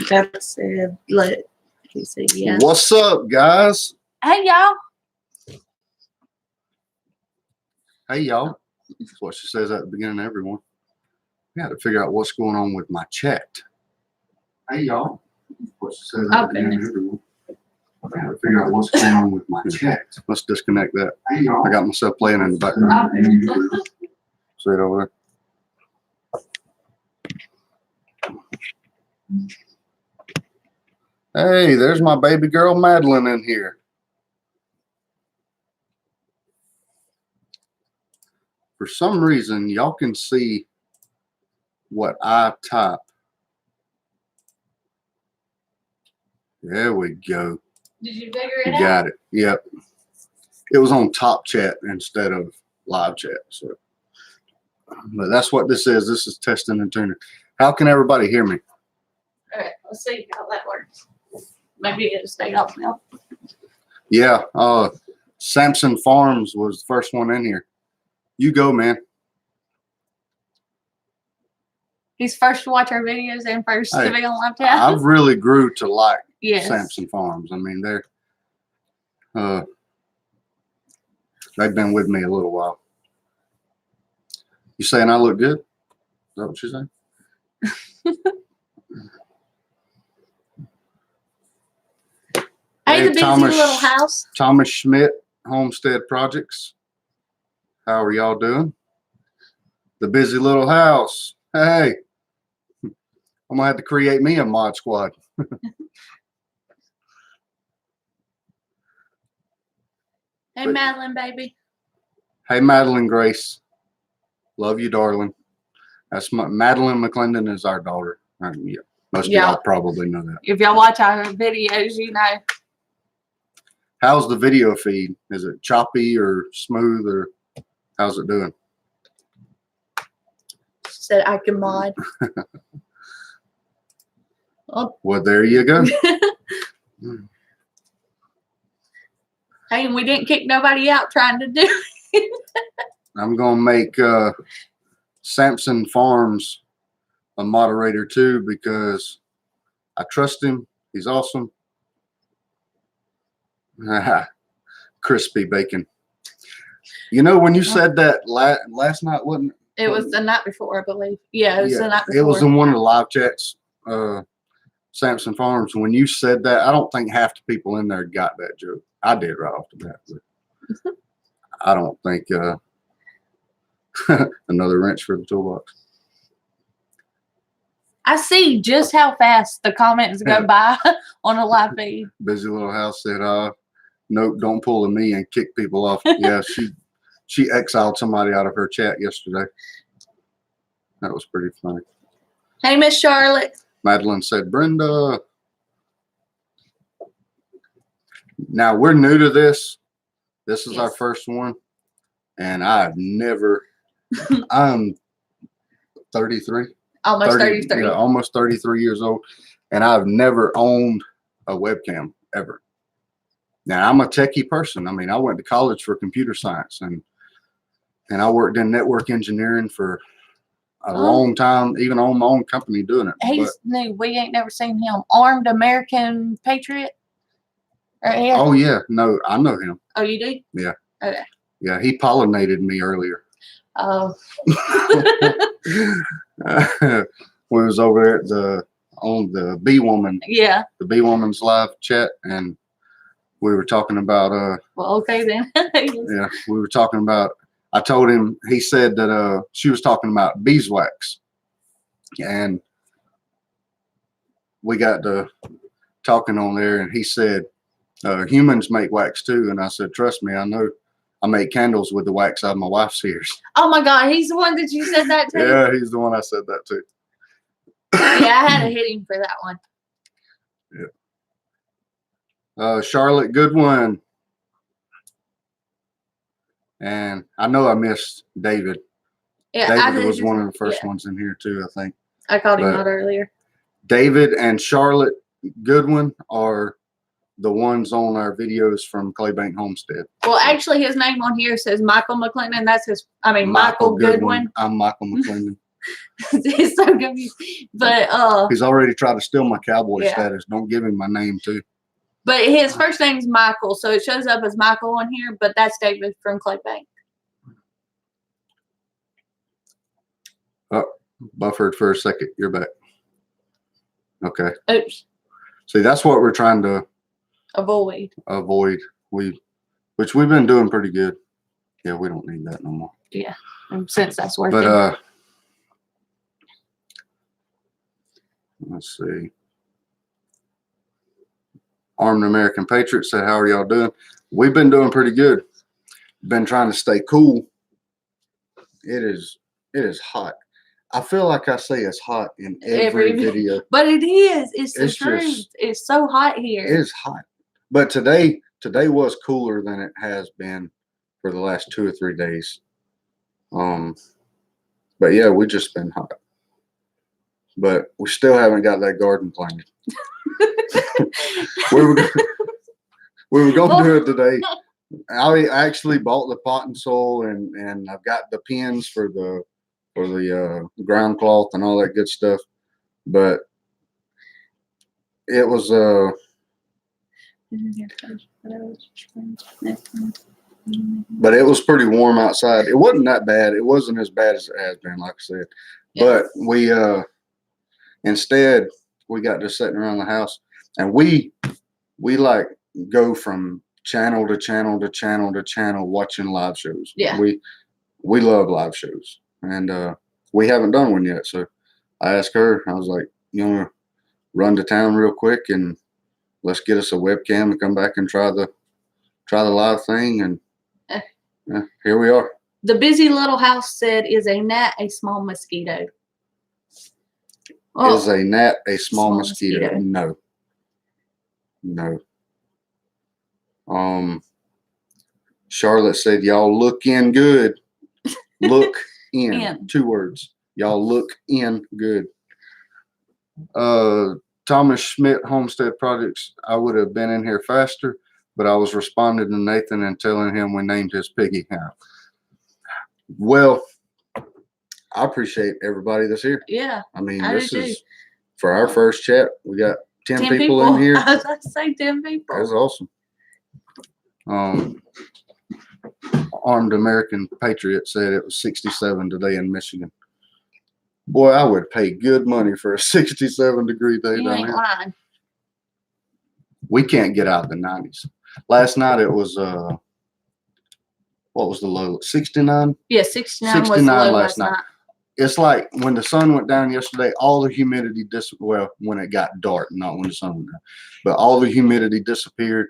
That said, he said yes. What's up, guys? Hey, y'all. Hey, y'all. That's what she says at the beginning of everyone. I got to figure out what's going on with my chat. Hey, y'all. That's what she says at the beginning of everyone. I got to figure out what's going on with my chat. Let's disconnect that. Hey, y'all. I got myself playing in the background. See it over there. Hey, there's my baby girl Madeline in here. For some reason, y'all can see what I type. There we go. Did you figure it out? Got it. Yep. It was on top chat instead of live chat. So, but that's what this is. This is testing and tuning. How can everybody hear me? All right, let's see how that works. Maybe it'll stay off now. Yeah. Samson Farms was the first one in here. You go, man. He's first to watch our videos and first to be on live chat. I've really grew to like yes. Samson Farms. I mean, they've been with me a little while. You saying I look good? Is that what you're saying? Hey, the busy little house. Thomas Schmidt Homestead Projects. How are y'all doing? The busy little house. Hey, I'm gonna have to create me a mod squad. Hey, Madeline, baby. Hey, Madeline Grace. Love you, darling. That's Madeline McLendon is our daughter. Yeah, most of y'all probably know that. If y'all watch our videos, you know. How's the video feed? Is it choppy or smooth, or how's it doing? Said I can mod. Well, there you go. Hey, we didn't kick nobody out trying to do it. I'm going to make Samson Farms a moderator too because I trust him. He's awesome. Crispy bacon. You know, when you said that last night, wasn't it? It was the night before, I believe. Yeah, it was the night before. It was in one of the live chats, Samson Farms. When you said that, I don't think half the people in there got that joke. I did right off the bat. But I don't think another wrench for the toolbox. I see just how fast the comments go by on a live feed. Busy little house said, nope, don't pull a me and kick people off. Yeah, she exiled somebody out of her chat yesterday. That was pretty funny. Hey, Miss Charlotte. Madeline said, Brenda. Now, we're new to this. This is our first one. And I've never, I'm 33. Almost 33. Yeah, almost 33 years old. And I've never owned a webcam ever. Now, I'm a techie person. I mean, I went to college for computer science and I worked in network engineering for a long time, even on my own company doing it. He's new. We ain't never seen him. Armed American Patriot? Right here. Oh, yeah. No, I know him. Oh, you do? Yeah. Okay. Yeah, he pollinated me earlier. Oh. We was over there on the Bee Woman. Yeah. The Bee Woman's live chat, and we were talking about well, okay then. Yeah, we were talking about, I told him, he said that she was talking about beeswax. And we got to talking on there, and he said, humans make wax too. And I said, trust me, I know. I make candles with the wax out of my wife's ears. Oh my God, he's the one that you said that to? Yeah, he's the one I said that to. Yeah, I had to hit him for that one. Yeah. Charlotte Goodwin. And I know I missed David. Yeah, David was one of the first ones in here too, I think. I called him out earlier. David and Charlotte Goodwin are the ones on our videos from Claybank Homestead. Well, actually, his name on here says Michael McLendon. That's his, Michael Goodwin. I'm Michael McLendon. It's so confused. But He's already tried to steal my cowboy Yeah. status. Don't give him my name too. but his first name's Michael, so it shows up as Michael on here. But that's David from Claybank. Buffered for a second. You're back. Okay. Oops. See, that's what we're trying to Avoid. avoid. Which we've been doing pretty good. Yeah, we don't need that no more. Yeah. Since that's working. But let's see. Armed American Patriot said, "How are y'all doing?" We've been doing pretty good. Been trying to stay cool. It is hot. I feel like I say it's hot in every video. But it is. It's the It's truth. just- It's so hot here. It is hot. But today was cooler than it has been for the last 2 or 3 days. But yeah, we just been hot. But we still haven't got that garden planted. we were going to do it today. I actually bought the pot and soil, and I've got the pins for the ground cloth and all that good stuff. But it was but it was pretty warm outside. It wasn't that bad. It wasn't as bad as it has been, like I said. But we instead we got just sitting around the house, and we like go from channel to channel to channel to channel watching live shows. Yeah. We love live shows, and we haven't done one yet. So I asked her, I was like, you want to run to town real quick and let's get us a webcam and come back and try the live thing, and yeah, here we are. The busy little house said, "Is a gnat a small mosquito?" Is a gnat a small mosquito? No. Charlotte said, "Y'all look in good." Look in. 2 words. Y'all look in good. Thomas Schmidt Homestead Projects. I would have been in here faster, but I was responding to Nathan and telling him we named his piggy. Well, I appreciate everybody that's here. Yeah. I mean, I this do is for our first chat. We got 10 people in here. I was about to say 10 people. That's awesome. Armed American Patriot said it was 67 today in Michigan. Boy, I would pay good money for a 67-degree day You down ain't here. lying. We can't get out of the 90s. Last night it was what was the low? 69? Yeah, 69 was 69 low last last night. It's like when the sun went down yesterday, all the humidity well, when it got dark, not when the sun went down, but all the humidity disappeared.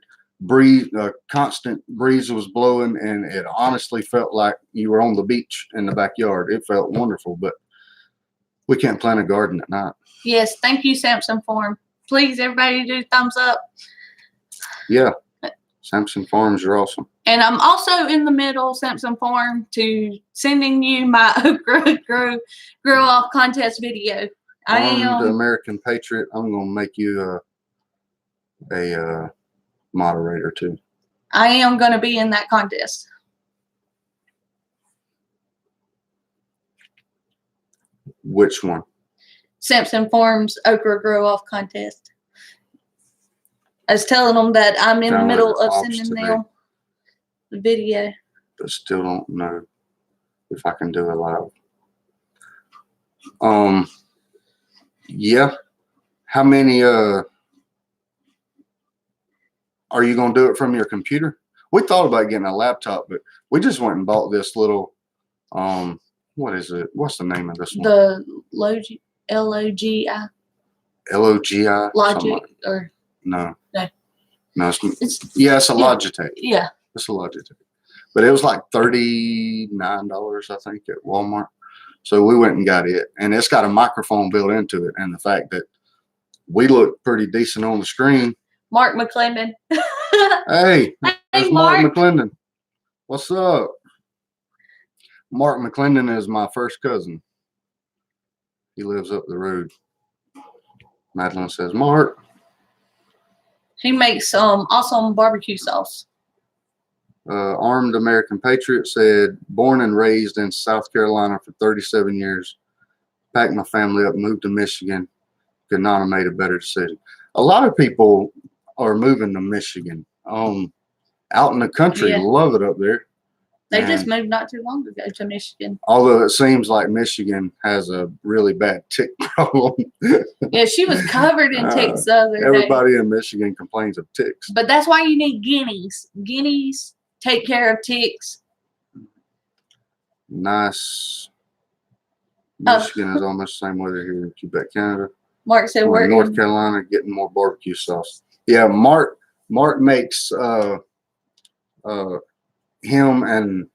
Constant breeze was blowing, and it honestly felt like you were on the beach in the backyard. It felt wonderful, but we can't plant a garden at night. Yes, thank you, Samson Farm. Please, everybody do thumbs up. Yeah, Samson Farms, you're awesome. And I'm also in the middle, Samson Farm, to sending you my okra grow off contest video. Armed American Patriot, I'm going to make you a moderator too. I am going to be in that contest. Which one? Samson Farms okra grow off contest. I was telling them that I'm in the middle of sending them the video. But still don't know if I can do it live. Yeah. How many are you gonna do it from your computer? We thought about getting a laptop, but we just went and bought this little what is it? What's the name of this one? The L-O-G-I. L-O-G-I? Logic or no. No. No, it's a Yeah. Logitech. Yeah. It's a Logitech. But it was like $39, I think, at Walmart. So we went and got it. And it's got a microphone built into it. And the fact that we look pretty decent on the screen. Mark McLendon. Hey, Hey, that's Mark McLendon. What's up? Mark McLendon is my first cousin. He lives up the road. Madeline says, Mark. He makes awesome barbecue sauce. Armed American Patriot said, born and raised in South Carolina for 37 years. packed my family up, moved to Michigan. Could not have made a better decision. A lot of people are moving to Michigan. Out in the country, Yeah. love it up there. They And just moved not too long ago to Michigan. although it seems like Michigan has a really bad tick problem. Yeah, she was covered in ticks the other day. Everybody in Michigan complains of ticks. But that's why you need guineas. Guineas take care of ticks. Nice. Michigan is almost the same weather here in Quebec, Canada. Mark said We're we're in North Carolina getting more barbecue sauce. Yeah, Mark makes him and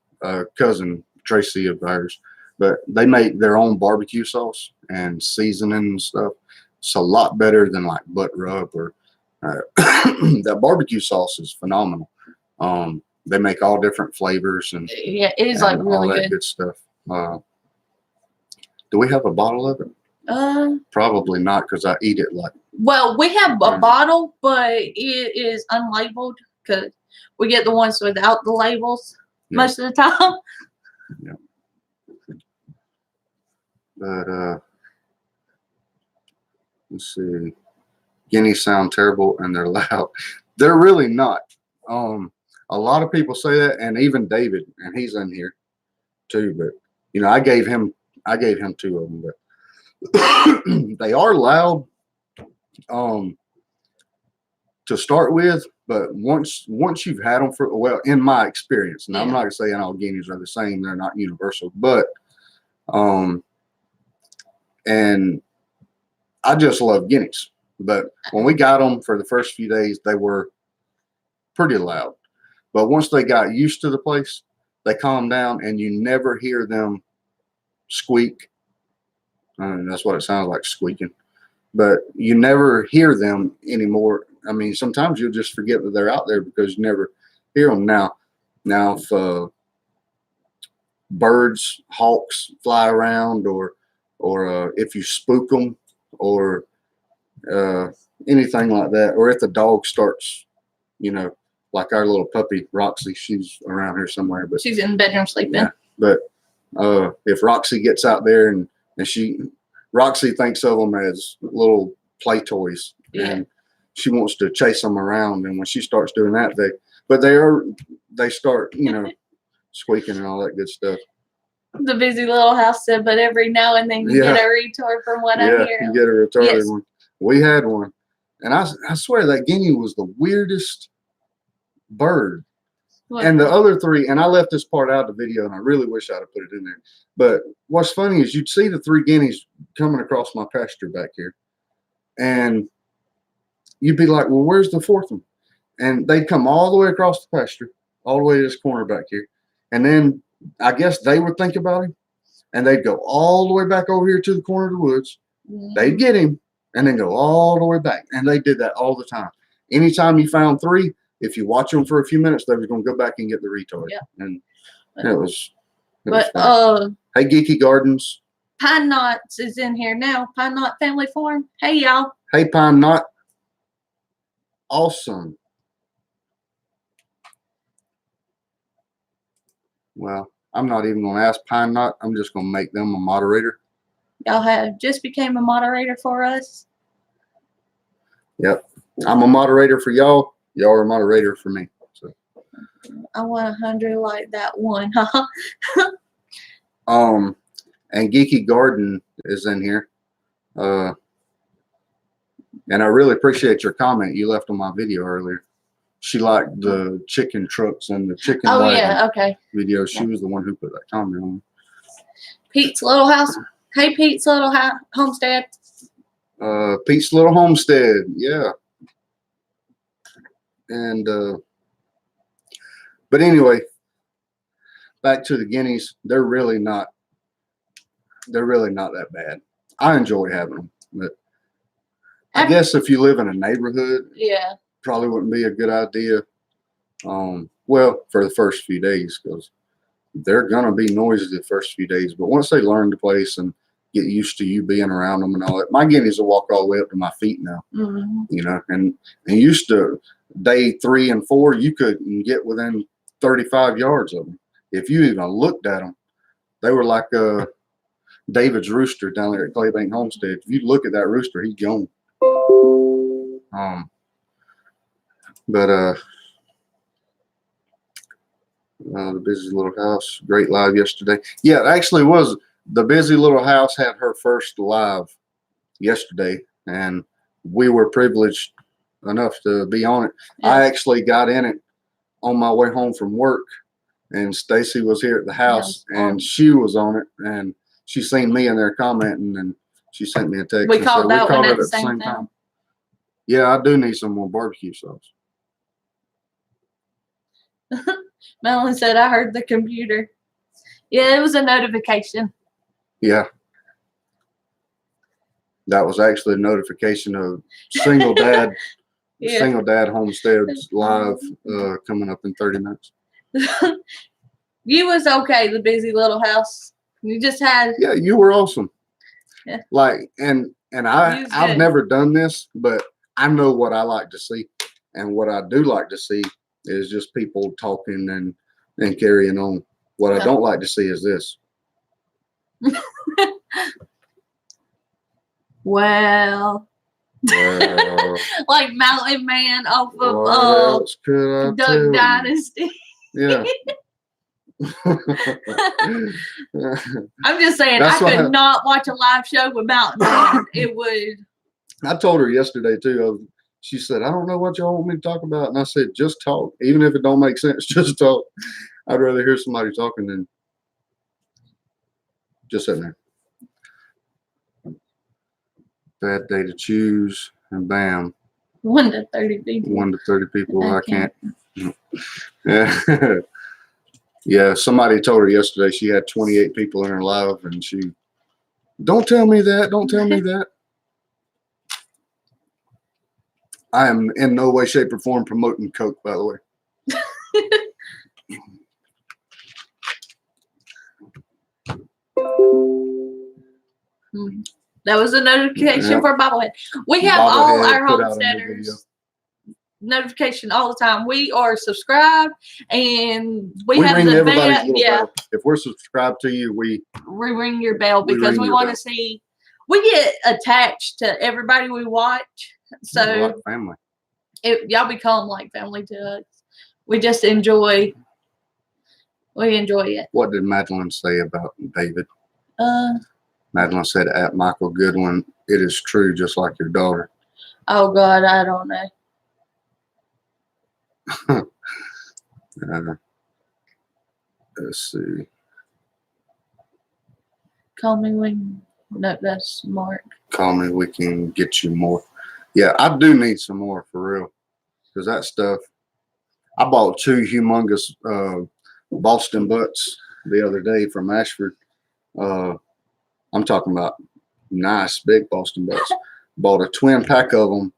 cousin Tracy of ours, but they make their own barbecue sauce and seasoning and stuff. It's a lot better than like butt rub or that barbecue sauce is phenomenal. They make all different flavors and yeah, it is like really all that good stuff. Do we have a bottle of it? Probably not, because I eat it like. Well, we have a bottle, but it is unlabeled because we get the ones without the labels most of the time. Yeah. But let's see. Guineas sound terrible and they're loud. They're really not. A lot of people say that, and even David, and he's in here too. But you know, I gave him 2 of them, but they are loud to start with. But once you've had them for, well, in my experience, and I'm not saying all guineas are the same; they're not universal, but and I just love guineas. But when we got them for the first few days, they were pretty loud. But once they got used to the place, they calm down, and you never hear them squeak. That's what it sounds like, squeaking. But you never hear them anymore. I mean, sometimes you'll just forget that they're out there because you never hear them. Now if birds, hawks fly around, or if you spook them, or anything like that, or if the dog starts, you know, like our little puppy Roxy, she's around here somewhere, but she's in the bedroom sleeping. Yeah, but if Roxy gets out there and Roxy thinks of them as little play toys, and she wants to chase them around, and when she starts doing that, they start, you know, squeaking and all that good stuff. The busy little house said, but every now and then you get a retard from what I hear. You get a retarded one. We had one, and I swear that guinea was the weirdest bird. And the other 3, and I left this part out of the video, and I really wish I'd have put it in there. But what's funny is you'd see the 3 guineas coming across my pasture back here, and you'd be like, well, where's the 4th one? And they'd come all the way across the pasture, all the way to this corner back here. And then I guess they would think about him, and they'd go all the way back over here to the corner of the woods. They'd get him, and then go all the way back. And they did that all the time. Anytime you found 3, if you watch them for a few minutes, they were going to go back and get the retard. Yeah. And it was fun. Hey, Geeky Gardens. Pine Knots is in here now. Pine Knot Family Farm. Hey, y'all. Hey, Pine Knot. Awesome. Well, I'm not even going to ask Pine Knot. I'm just going to make them a moderator. Y'all have just became a moderator for us. Yep. I'm a moderator for y'all. Y'all are a moderator for me. So I want 100 like that one, huh? And Geeky Garden is in here. And I really appreciate your comment you left on my video earlier. She liked the chicken trucks and the chicken video. She was the one who put that comment on. Pete's Little House. Hey, Pete's Little Homestead. Pete's Little Homestead. Yeah. And but anyway, back to the guineas. They're really not that bad. I enjoy having them, but I guess if you live in a neighborhood, probably wouldn't be a good idea. Well, for the first few days, because they're gonna be noisy the first few days. But once they learn the place and get used to you being around them and all that, my guineas will walk all the way up to my feet now. You know, and used to day 3 and 4, you couldn't get within 35 yards of them if you even looked at them. They were like David's rooster down there at McLendon Homestead. If you look at that rooster, he's gone. The busy little house, great live yesterday. Yeah, it actually was. The busy little house had her first live yesterday, and we were privileged enough to be on it. Yeah. I actually got in it on my way home from work, and Stacy was here at the house, and she was on it, and she seen me in there commenting, and she sent me a text. We called that one at the same time. Yeah, I do need some more barbecue sauce. Melanie said, I heard the computer. Yeah, it was a notification. Yeah. That was actually a notification of Single Dad Single Dad Homestead's live coming up in 30 minutes. You was okay, the busy little house. You just had. Yeah, you were awesome. Yeah. Like, and I've never done this, but I know what I like to see. And what I do like to see is just people talking and carrying on. What I don't like to see is this. Well, like Mountain Man off of Duck Dynasty. Yeah. I'm just saying, I could not watch a live show with Mountain Man. It would. I told her yesterday too. She said, "I don't know what y'all want me to talk about," and I said, "Just talk, even if it don't make sense. Just talk. I'd rather hear somebody talking than just sitting there." Bad day to choose, and bam. 1 to 30 people. 1 to 30 people. I can't. Yeah. Yeah. Somebody told her yesterday she had 28 people in her live, and she, don't tell me that. Don't tell me that. I am in no way, shape, or form promoting Coke, by the way. That was a notification for Bobblehead. We have all our homesteaders notification all the time. We are subscribed, and we have the bell. Yeah. If we're subscribed to you, we ring your bell because we want to see. We get attached to everybody we watch, so like family. Y'all become like family to us. We just enjoy. We enjoy it. What did Madeline say about David? Madeline said, "At Michael Goodwin, it is true, just like your daughter." Oh God, I don't know. Let's see. Call me when. No, that's Mark. Call me. We can get you more. Yeah, I do need some more for real, because that stuff. I bought 2 humongous Boston butts the other day from Ashford. I'm talking about nice big Boston butts. Bought a twin pack of them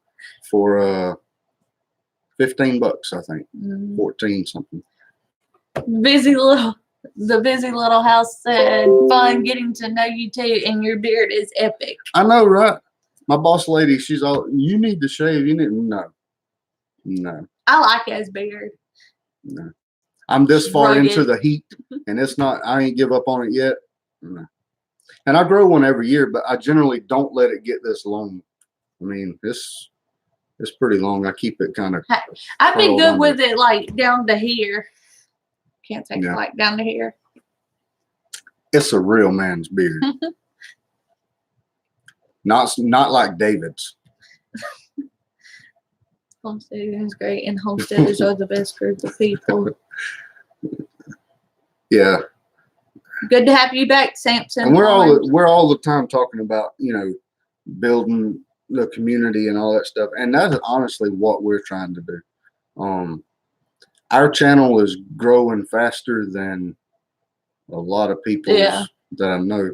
for $15, I think. 14 something. The busy little house said, "Fun getting to know you too, and your beard is epic." I know, right? My boss lady, she's all, "You need to shave. You need." No. I like his beard. No. I'm this far into the heat, and it's not. I ain't give up on it yet. No. And I grow one every year, but I generally don't let it get this long. I mean, it's pretty long. I keep it kind of. I'd be good with it like down to here. Can't take it like down to here. It's a real man's beard. Not like David's. Homesteading is great, and homesteaders are the best group of people. Yeah. Good to have you back, Samson. And we're all the time talking about, building the community and all that stuff. And that's honestly what we're trying to do. Our channel is growing faster than a lot of people that I know.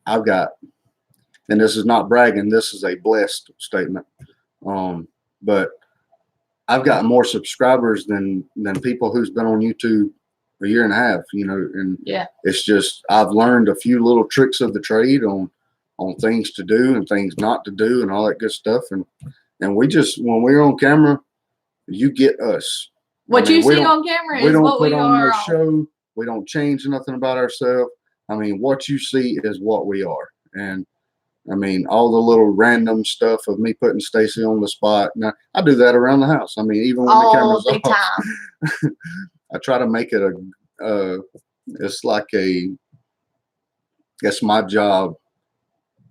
I've got, and this is not bragging, this is a blessed statement. But I've got more subscribers than people who's been on YouTube a year and a half, and it's just, I've learned a few little tricks of the trade on things to do and things not to do and all that good stuff. And we just, when we're on camera, you get us. What you see on camera is what we are. We don't put on no show. We don't change nothing about ourselves. I mean, what you see is what we are. And I mean, all the little random stuff of me putting Stacy on the spot. Now, I do that around the house. I mean, even when the camera's off, I try to make it it's like it's my job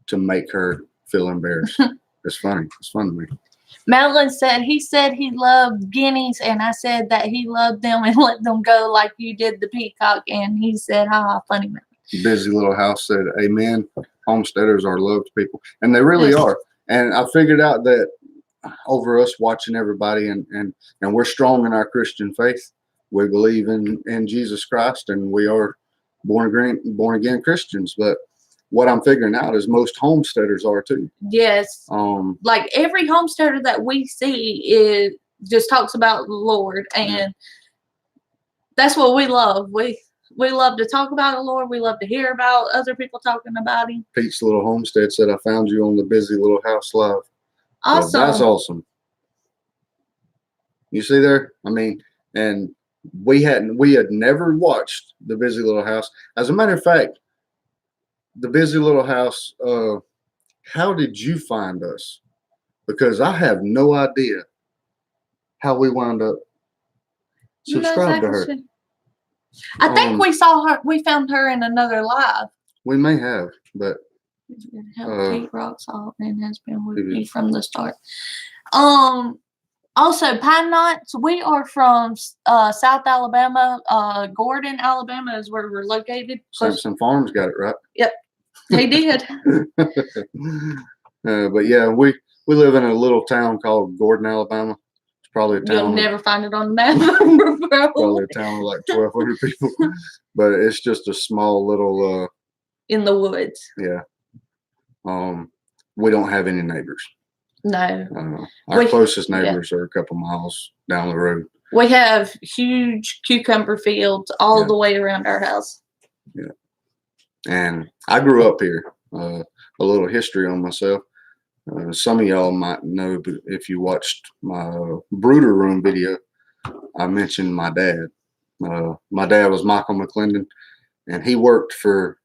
to make her feel embarrassed. It's funny. It's fun to me. Madeline said he loved guineas, and I said that he loved them and let them go like you did the peacock. And he said, "Ha, funny man." Busy Little House said, "Amen. Homesteaders are loved people," and they really are. And I figured out that over us watching everybody, and we're strong in our Christian faith. We believe in Jesus Christ, and we are born again Christians. But what I'm figuring out is most homesteaders are too. Yes. Like every homesteader that we see just talks about the Lord, and that's what we love. We love to talk about the Lord. We love to hear about other people talking about Him. Pete's Little Homestead said, "I found you on the Busy Little House Live." Awesome. So that's awesome. You see there? I mean, and we had never watched the Busy Little House. As a matter of fact, the Busy Little House, how did you find us? Because I have no idea how we wound up subscribed to her. I think we saw her. We found her in another live. We may have, but Kate rock salt and has been with me from the start. Also, Pine Knots. We are from South Alabama. Gordon, Alabama is where we're located. Simpson Farms got it right. Yep, they did. But yeah, we live in a little town called Gordon, Alabama. It's probably a town. You'll never find it on the map. Probably a town of like 1,200 people. But it's just a small little. In the woods. Yeah. We don't have any neighbors. No. Our closest neighbors are a couple miles down the road. We have huge cucumber fields all the way around our house. Yeah. And I grew up here. A little history on myself. Some of y'all might know, but if you watched my Brooder Room video, I mentioned my dad. My dad was Michael McLendon, and he worked for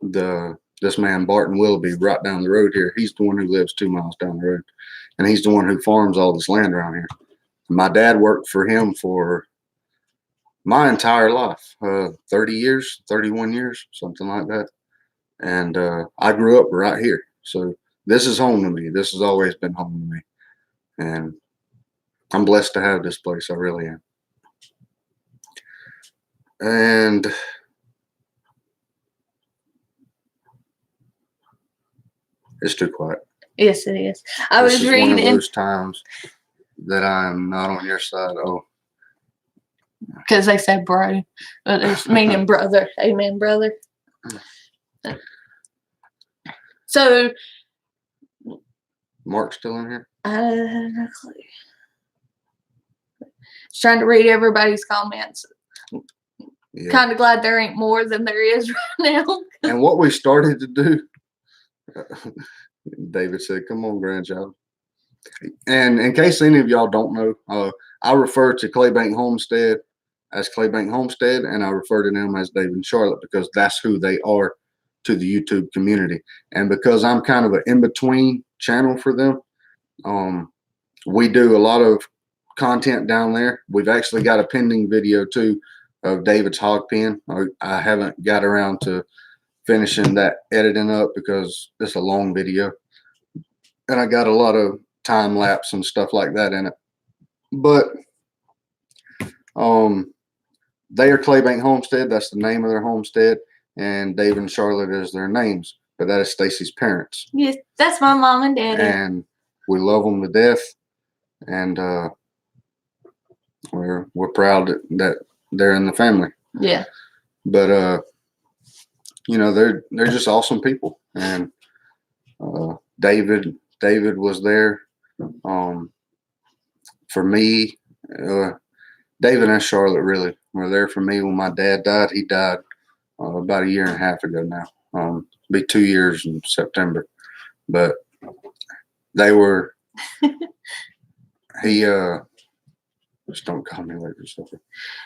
this man Barton Willoughby right down the road here. He's the one who lives 2 miles down the road, and he's the one who farms all this land around here. My dad worked for him for my entire life, 30 years, 31 years, something like that. And I grew up right here, so this is home to me. This has always been home to me, and I'm blessed to have this place. I really am. And it's too quiet. Yes, it is. I was reading. One of those times that I'm not on your side. Oh, because they said bro, but it's meaning brother. Amen, brother. So, Mark's still in here? I have no clue. Just trying to read everybody's comments. Yeah. Kind of glad there ain't more than there is right now. And what we started to do, David said, "Come on, grandchild." And in case any of y'all don't know, I refer to Claybank Homestead as Claybank Homestead, and I refer to them as David and Charlotte because that's who they are to the YouTube community. And because I'm kind of an in-between channel for them, we do a lot of content down there. We've actually got a pending video too of David's hog pen. I haven't got around to finishing that editing up because it's a long video, and I got a lot of time lapse and stuff like that in it. But they are Claybank Homestead. That's the name of their homestead, and David and Charlotte is their names, but that is Stacy's parents. Yes, that's my mom and daddy. And we love them to death, and we're proud that they're in the family. Yeah. But you know, they're just awesome people, and David was there for me. David and Charlotte really were there for me when my dad died. He died about 1.5 years ago now. Be 2 years in September, but they were. He just don't call me later.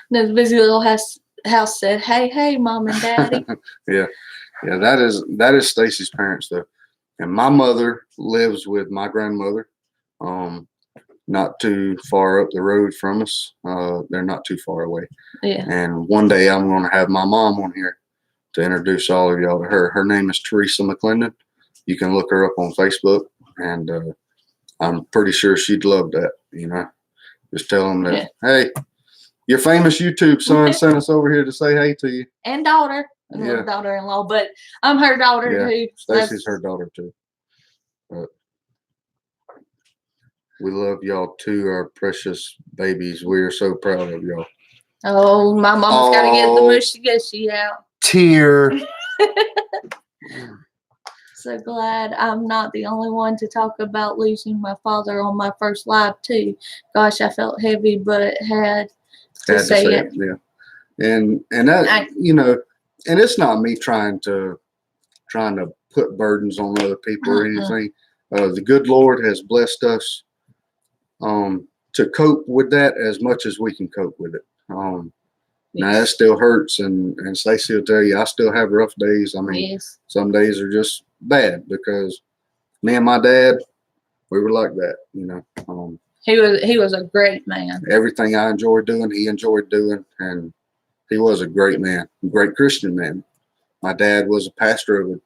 No, the Busy Little House house said, "Hey, hey, Mom and Daddy." Yeah, that is Stacy's parents though, and my mother lives with my grandmother, not too far up the road from us. They're not too far away. Yeah. And one day I'm going to have my mom on here to introduce all of y'all to her. Her name is Teresa McLendon. You can look her up on Facebook, and I'm pretty sure she'd love that. Just tell them that, hey, your famous YouTube son sent us over here to say hey to you. And daughter. Yeah. Daughter-in-law, but I'm her daughter too. Stacy's her daughter too. We love y'all too, our precious babies. We are so proud of y'all. Oh, my mama's got to get the mushy gushy out. Tear. So glad I'm not the only one to talk about losing my father on my first live too. Gosh, I felt heavy, but had to say it. Yeah. And that, and it's not me trying to put burdens on other people or anything. The good Lord has blessed us to cope with that as much as we can cope with it. Now that still hurts, and Stacey will tell you I still have rough days. I mean, some days are just bad because me and my dad, we were like that, He was a great man. Everything I enjoyed doing, he enjoyed doing, and he was a great man, a great Christian man. My dad was a pastor of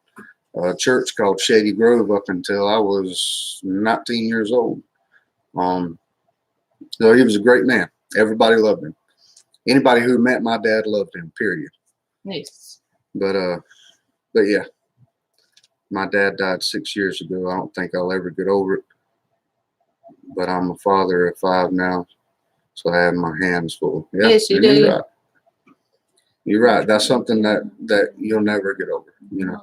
a church called Shady Grove up until I was 19 years old. So he was a great man. Everybody loved him. Anybody who met my dad loved him, period. Yes. But yeah, my dad died 6 years ago. I don't think I'll ever get over it. But I'm a father of 5 now, so I have my hands full. Yeah, yes, you do. You're right. You're right. That's something that you'll never get over. And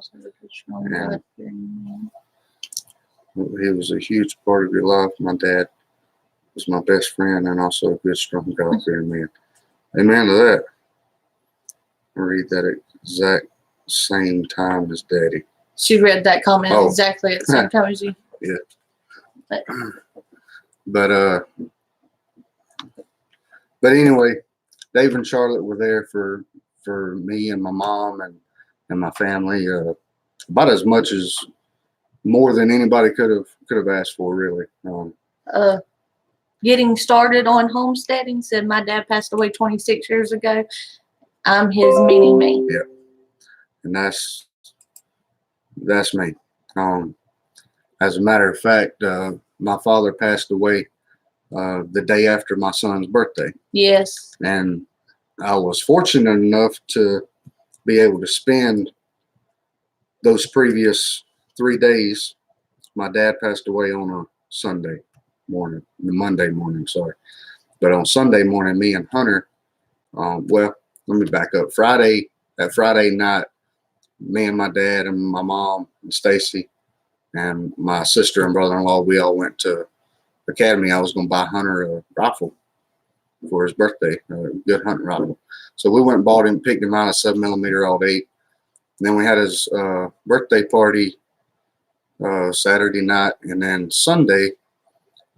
he was a huge part of your life. My dad was my best friend and also a good, strong, God-fearing man. Amen to that. I read that exact same time as Daddy. She read that comment exactly at the same time as you. Yeah. But anyway, Dave and Charlotte were there for me and my mom and my family, about as much as more than anybody could have asked for, really. Getting started on homesteading, said my dad passed away 26 years ago. I'm his mini me. Yeah, and that's me. As a matter of fact, my father passed away the day after my son's birthday. Yes. And I was fortunate enough to be able to spend those previous 3 days. My dad passed away on a Monday morning, sorry. But on Sunday morning, me and Hunter, well, let me back up. That Friday night, me and my dad and my mom and Stacy and my sister and brother-in-law, we all went to Academy. I was going to buy Hunter a rifle for his birthday, a good hunting rifle. So we went and picked him out a 7mm Alt 8. And then we had his birthday party Saturday night, and then Sunday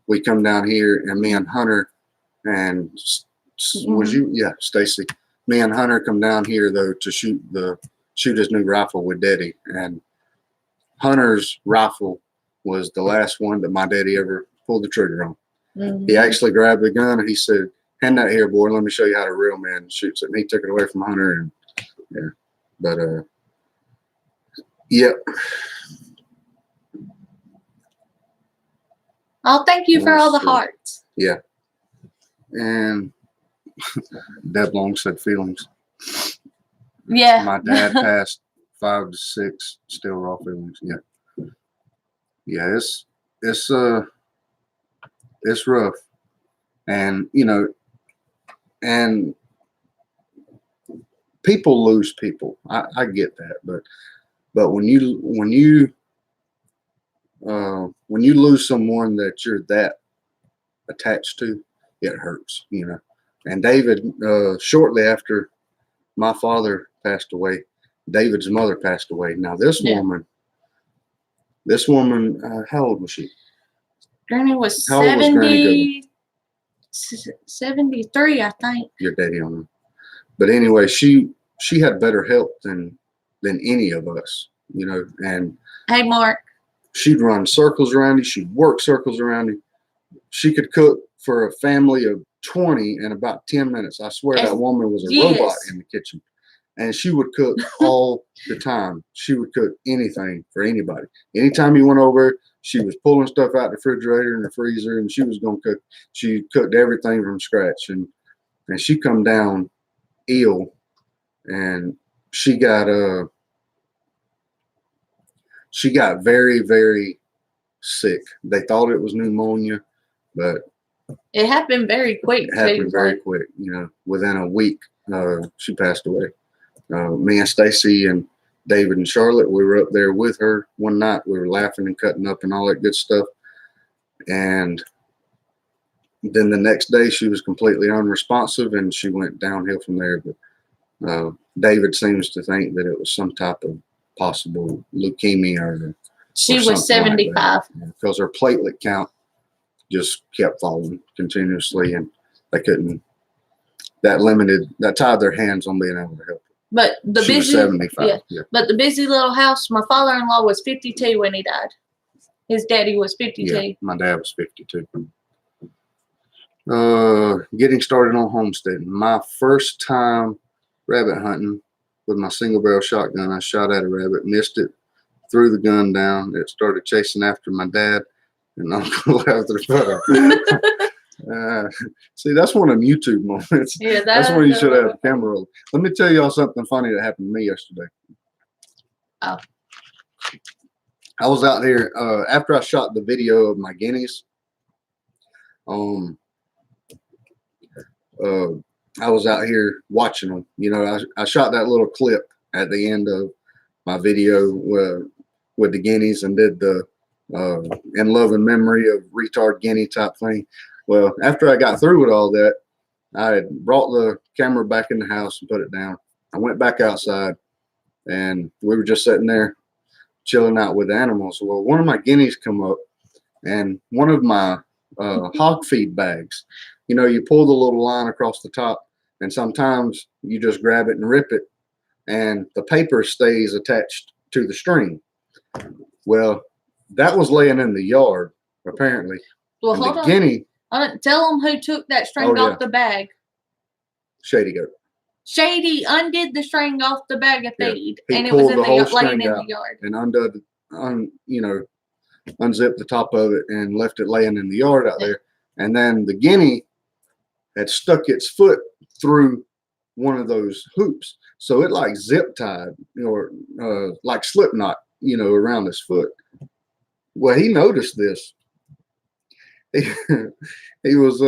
we come down here, and me and Hunter and Stacy, me and Hunter come down here though to shoot his new rifle with Daddy. And Hunter's rifle was the last one that my daddy ever pulled the trigger on. Mm-hmm. He actually grabbed the gun and he said, "Hand that here, boy. Let me show you how a real man shoots it." And he took it away from Hunter. And yeah, but yep. Oh, thank you for all the hearts. Yeah. And Deb Long said feelings. Yeah. My dad passed 5 to 6, still raw feelings. Yeah. Yeah, it's rough. And and people lose people. I get that, but when you lose someone that you're that attached to, it hurts, And David, shortly after my father passed away, David's mother passed away. Now this woman, how old was she? Granny was how old was Granny 73, I think. Your daddy on her. But anyway, she had better health than any of us, you know. And hey, Mark, she'd run circles around you. She'd work circles around you. She could cook for a family of 20 in about 10 minutes. I swear that woman was a robot in the kitchen. And she would cook all the time. She would cook anything for anybody. Anytime you went over, she was pulling stuff out the refrigerator and the freezer, and she was going to cook. She cooked everything from scratch. And she come down ill, and she got very, very sick. They thought it was pneumonia, but it happened very quick. It happened very quick. You know, within a week, she passed away. Me and Stacy and David and Charlotte, we were up there with her one night. We were laughing and cutting up and all that good stuff. And then the next day, she was completely unresponsive, and she went downhill from there. But David seems to think that it was some type of possible leukemia or she was 75 because her platelet count just kept falling continuously, and they couldn't. That tied their hands on being able to help her. But the she was 75. Yeah. But the busy little house. My father-in-law was 52 when he died. His daddy was 52. Yeah, my dad was 52. Getting started on homesteading. My first time rabbit hunting with my single barrel shotgun. I shot at a rabbit, missed it, threw the gun down. It started chasing after my dad, and Uncle after the see, that's one of them YouTube moments. Yeah, that's when you should have the camera roll. Let me tell y'all something funny that happened to me yesterday. Oh. I was out there after I shot the video of my guineas. I was out here watching them. You know, I shot that little clip at the end of my video with the guineas and did the in love and memory of retard guinea type thing. Well, after I got through with all that, I had brought the camera back in the house and put it down. I went back outside, and we were just sitting there chilling out with the animals. Well, one of my guineas come up, and one of my hog feed bags, you know, you pull the little line across the top, and sometimes you just grab it and rip it, and the paper stays attached to the string. Well, that was laying in the yard, apparently. Well, hold on. Guinea. Tell them who took that string off the bag. Shady Goat. Shady undid the string off the bag of feed, and it was in laying in the yard. And unzipped the top of it and left it laying in the yard out there. And then the guinea had stuck its foot through one of those hoops, so it like zip tied or like slip knot, you know, around his foot. Well, he noticed this. He was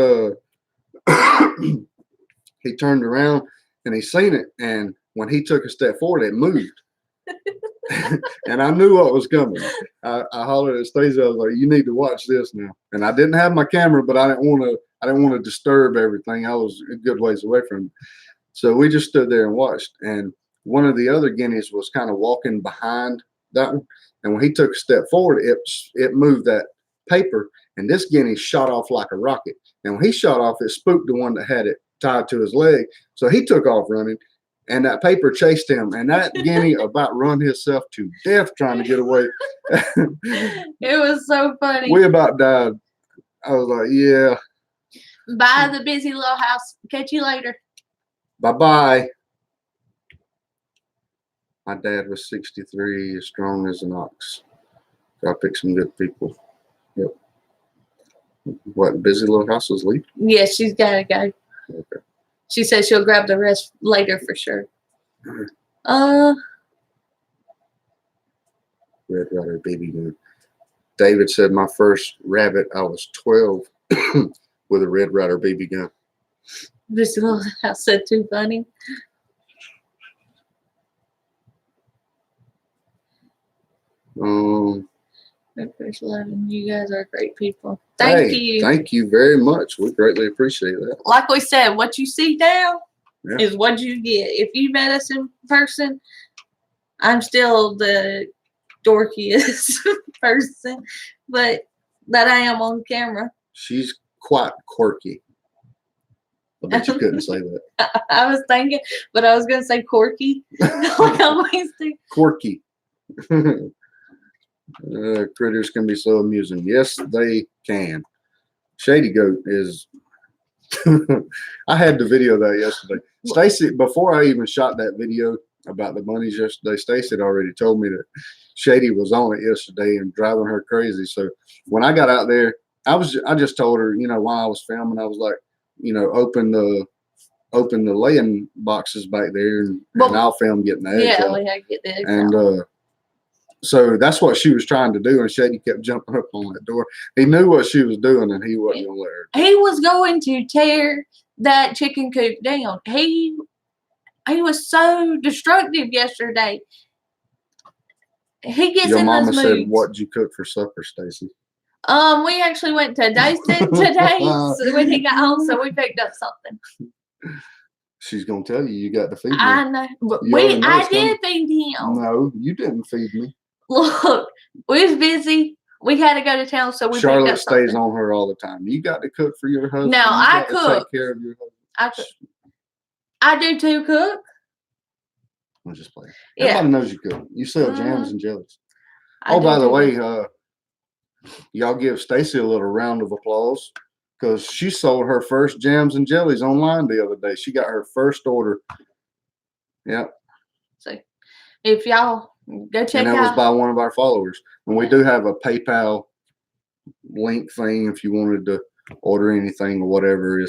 he turned around and he seen it, and when he took a step forward, it moved. And I knew what was coming. I hollered at Stacey. I was like, "You need to watch this now." And I didn't have my camera, but I didn't want to disturb everything. I was a good ways away from him, so we just stood there and watched. And one of the other guineas was kind of walking behind that one, and when he took a step forward, it moved that paper, and this guinea shot off like a rocket. And when he shot off, it spooked the one that had it tied to his leg, so he took off running. And that paper chased him, and that guinea about run himself to death trying to get away. It was so funny. We about died. I was like, yeah. Bye, the busy little house. Catch you later. Bye-bye. My dad was 63, as strong as an ox. So I picked some good people. Yep. What, busy little house is leaving? Yeah, she's got to go. Okay. She says she'll grab the rest later for sure. Red Rider baby gun. David said my first rabbit, I was 12 with a Red Rider baby gun. This little house said too funny. First 11, you guys are great people. Thank you. Thank you very much. We greatly appreciate that. Like we said, what you see now is what you get. If you met us in person, I'm still the dorkiest person, but that I am on camera. She's quite quirky. I bet you couldn't say that. I was thinking, but I was going to say corky. Like I always do. Quirky. Critters can be so amusing. Yes, they can. Shady Goat is. I had the video that yesterday. Stacy, before I even shot that video about the bunnies yesterday, Stacy had already told me that Shady was on it yesterday and driving her crazy. So when I got out there, I just told her, you know, while I was filming, I was like, you know, open the laying boxes back there, and I'll film getting the eggs out. We had to get the eggs out. So that's what she was trying to do, and Shady kept jumping up on that door. He knew what she was doing, and he wasn't going to let her. He was going to tear that chicken coop down. He was so destructive yesterday. He gets Your in mama those said, moods. "What'd you cook for supper, Stacy?" We actually went to Daston today when he got home, so we picked up something. She's gonna tell you got to feed me. I know. I did feed him. No, you didn't feed me. Look, we was busy. We had to go to town, so we Charlotte picked up something. stays on her all the time. You got to cook for your husband. Now I cook. Take care of your husband. I cook. I do too cook. I'm just playing. Yeah. Everybody knows you cook. You sell jams and jellies. I by the way, cook. y'all give Stacy a little round of applause because she sold her first jams and jellies online the other day. She got her first order. Yep. So if y'all go check out. And that was by one of our followers. And we do have a PayPal link thing if you wanted to order anything or whatever.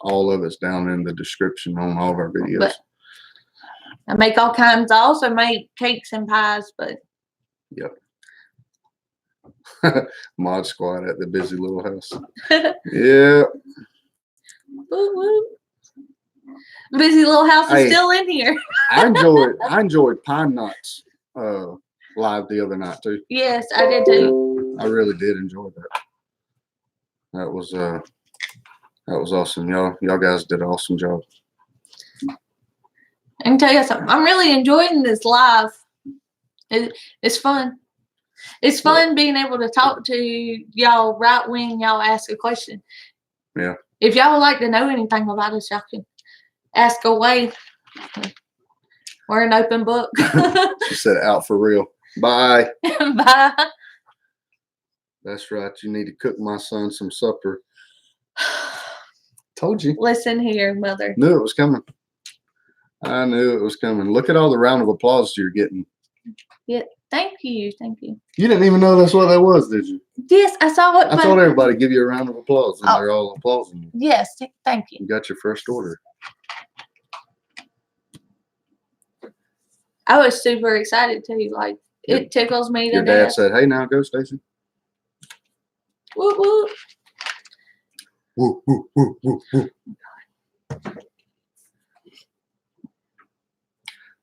All of it's down in the description on all of our videos. But I make all kinds. I also make cakes and pies, but. Yep. Mod Squad at the busy little house. Yeah. Woo woo. Busy little house is still in here. I enjoyed Pine Nuts live the other night too. Yes, I did too. I really did enjoy that. That was awesome. Y'all guys did an awesome job. I can tell you something. I'm really enjoying this live. It's fun. It's fun being able to talk to y'all right when y'all ask a question. Yeah. If y'all would like to know anything about us, y'all can ask away. We're an open book. She said out for real. Bye. Bye. That's right. You need to cook my son some supper. Told you. Listen here, mother. Knew it was coming. I knew it was coming. Look at all the round of applause you're getting. Yeah. Thank you. Thank you. You didn't even know that's what that was, did you? Yes, I saw it. I told everybody to give you a round of applause, and they're all applauding you. Yes, thank you. You got your first order. I was super excited too. Like, it tickles me to Your death. dad said, "Hey, now go, Stacy." Woo woo. Woo, woo, woo, woo, woo.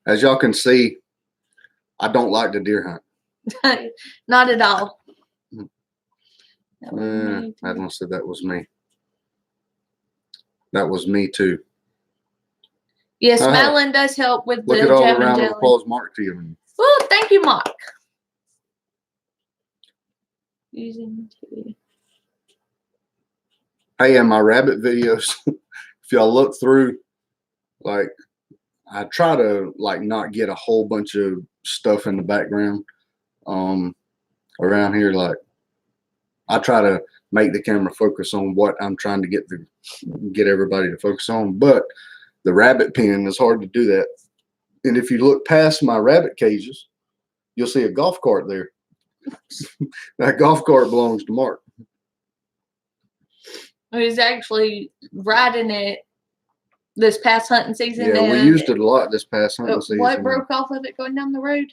As y'all can see, I don't like to deer hunt. Not at all. I don't say that was me. That was me too. Yes, Madeline does help with the look at all jam the round and of jelly. applause Mark to you. Oh, thank you, Mark. Using two. Hey, in my rabbit videos, if y'all look through, like, I try to not get a whole bunch of stuff in the background around here. Like, I try to make the camera focus on what I'm trying to get everybody to focus on. But the rabbit pen is hard to do that. And if you look past my rabbit cages, you'll see a golf cart there. That golf cart belongs to Mark. He's actually riding it this past hunting season. Yeah, we used it a lot this past hunting season. What broke off of it going down the road?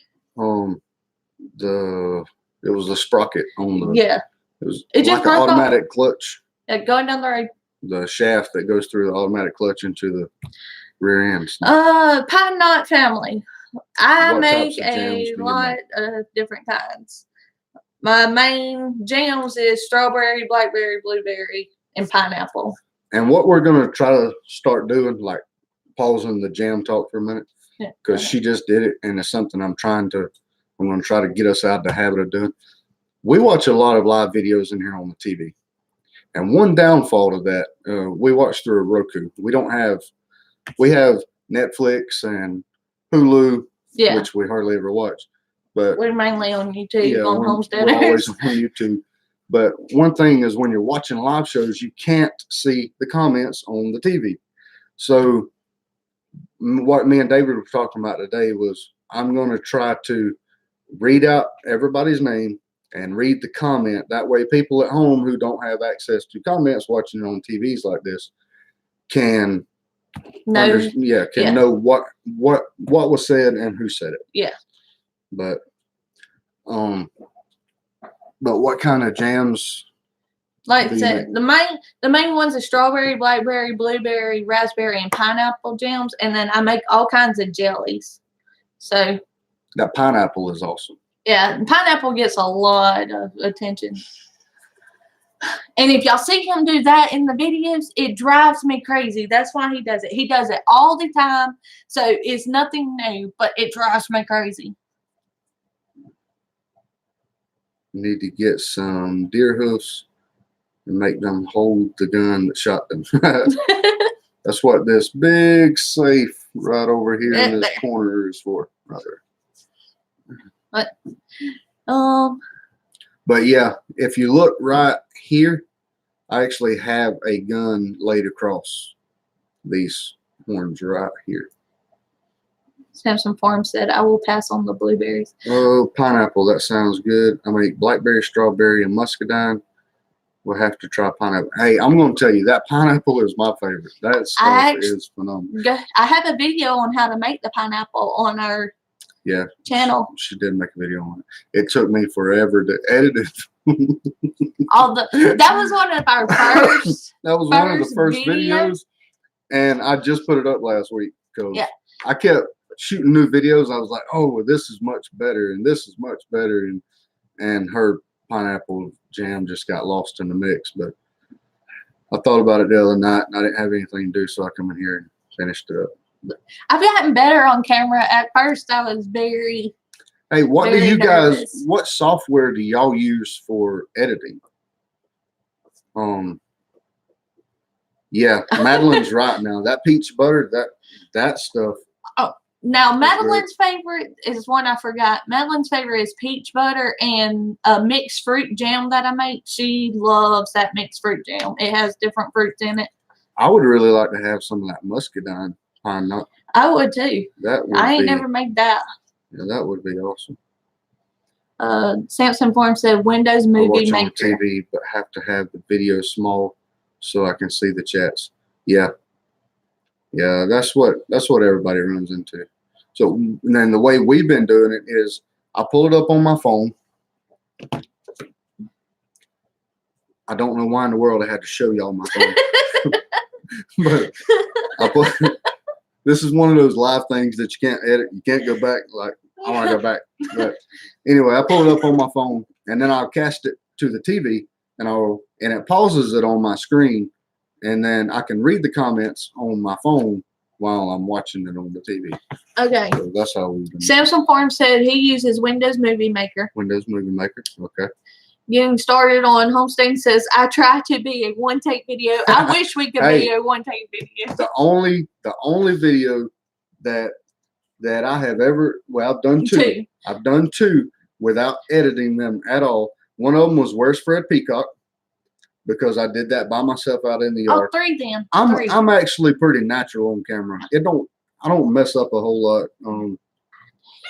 It was the sprocket on the. Yeah. It just like an automatic off. clutch. Yeah, going down the road. The shaft that goes through the automatic clutch into the rear ends. Pine Knot family. I make a lot of different kinds. My main jams is strawberry, blackberry, blueberry, and pineapple. And what we're going to try to start doing, like pausing the jam talk for a minute, because she just did it, and it's something I'm going to try to get us out of the habit of doing. We watch a lot of live videos in here on the TV. And one downfall to that, we watch through a Roku. We have Netflix and Hulu, Yeah. which we hardly ever watch. But We're mainly on YouTube on we're Homesteading. always on YouTube. But one thing is when you're watching live shows, you can't see the comments on the TV. So what me and David were talking about today was I'm going to try to read out everybody's name and read the comment. That way people at home who don't have access to comments watching on TVs like this can know what was said and who said it. Yeah. But what kind of jams? Like I said, the main ones are strawberry, blackberry, blueberry, raspberry, and pineapple jams, and then I make all kinds of jellies. So that pineapple is awesome. Yeah, pineapple gets a lot of attention. And if y'all see him do that in the videos, it drives me crazy. That's why he does it. He does it all the time. So it's nothing new, but it drives me crazy. Need to get some deer hoofs and make them hold the gun that shot them. That's what this big safe right over here in this corner is for, right there. But yeah, if you look right here, I actually have a gun laid across these horns right here. Samson Farm said, I will pass on the blueberries. Oh, pineapple, that sounds good. I make blackberry, strawberry, and muscadine. We'll have to try pineapple. Hey, I'm going to tell you, that pineapple is my favorite. That stuff is phenomenal. I have a video on how to make the pineapple on our channel. She did make a video on it. It took me forever to edit it. That was one of our first. That was one of the first videos, and I just put it up last week because I kept shooting new videos. I was like, oh, this is much better, and this is much better, and her pineapple jam just got lost in the mix. But I thought about it the other night, and I didn't have anything to do, so I come in here and finished it up. I've gotten better on camera. At first, I was very. Hey, what do you nervous. guys? What software do y'all use for editing? Yeah, Madeline's right now. That peach butter, that stuff. Oh, now Madeline's favorite is one I forgot. Madeline's favorite is peach butter and a mixed fruit jam that I make. She loves that mixed fruit jam. It has different fruits in it. I would really like to have some of that muscadine pine nut. I would too. I ain't never made that. Yeah, that would be awesome. Samson Farm said Windows Movie Maker. I watch on TV, but have to have the video small so I can see the chats. Yeah, that's what everybody runs into. So and then the way we've been doing it is I pull it up on my phone. I don't know why in the world I had to show y'all my phone, but this is one of those live things that you can't edit. You can't go back. Like, I want to go back. But anyway, I pull it up on my phone, and then I'll cast it to the TV, and it pauses it on my screen, and then I can read the comments on my phone while I'm watching it on the TV. Okay. So that's how we've been. Samson Farm said he uses Windows Movie Maker. Windows Movie Maker. Okay. Getting started on Homesteading says, I try to be a one-take video. I wish we could be a one-take video. The only video that I have ever, well, I've done two. I've done two without editing them at all. One of them was Where's Fred Peacock, because I did that by myself out in the yard. Oh, three then. I'm actually pretty natural on camera. I don't mess up a whole lot.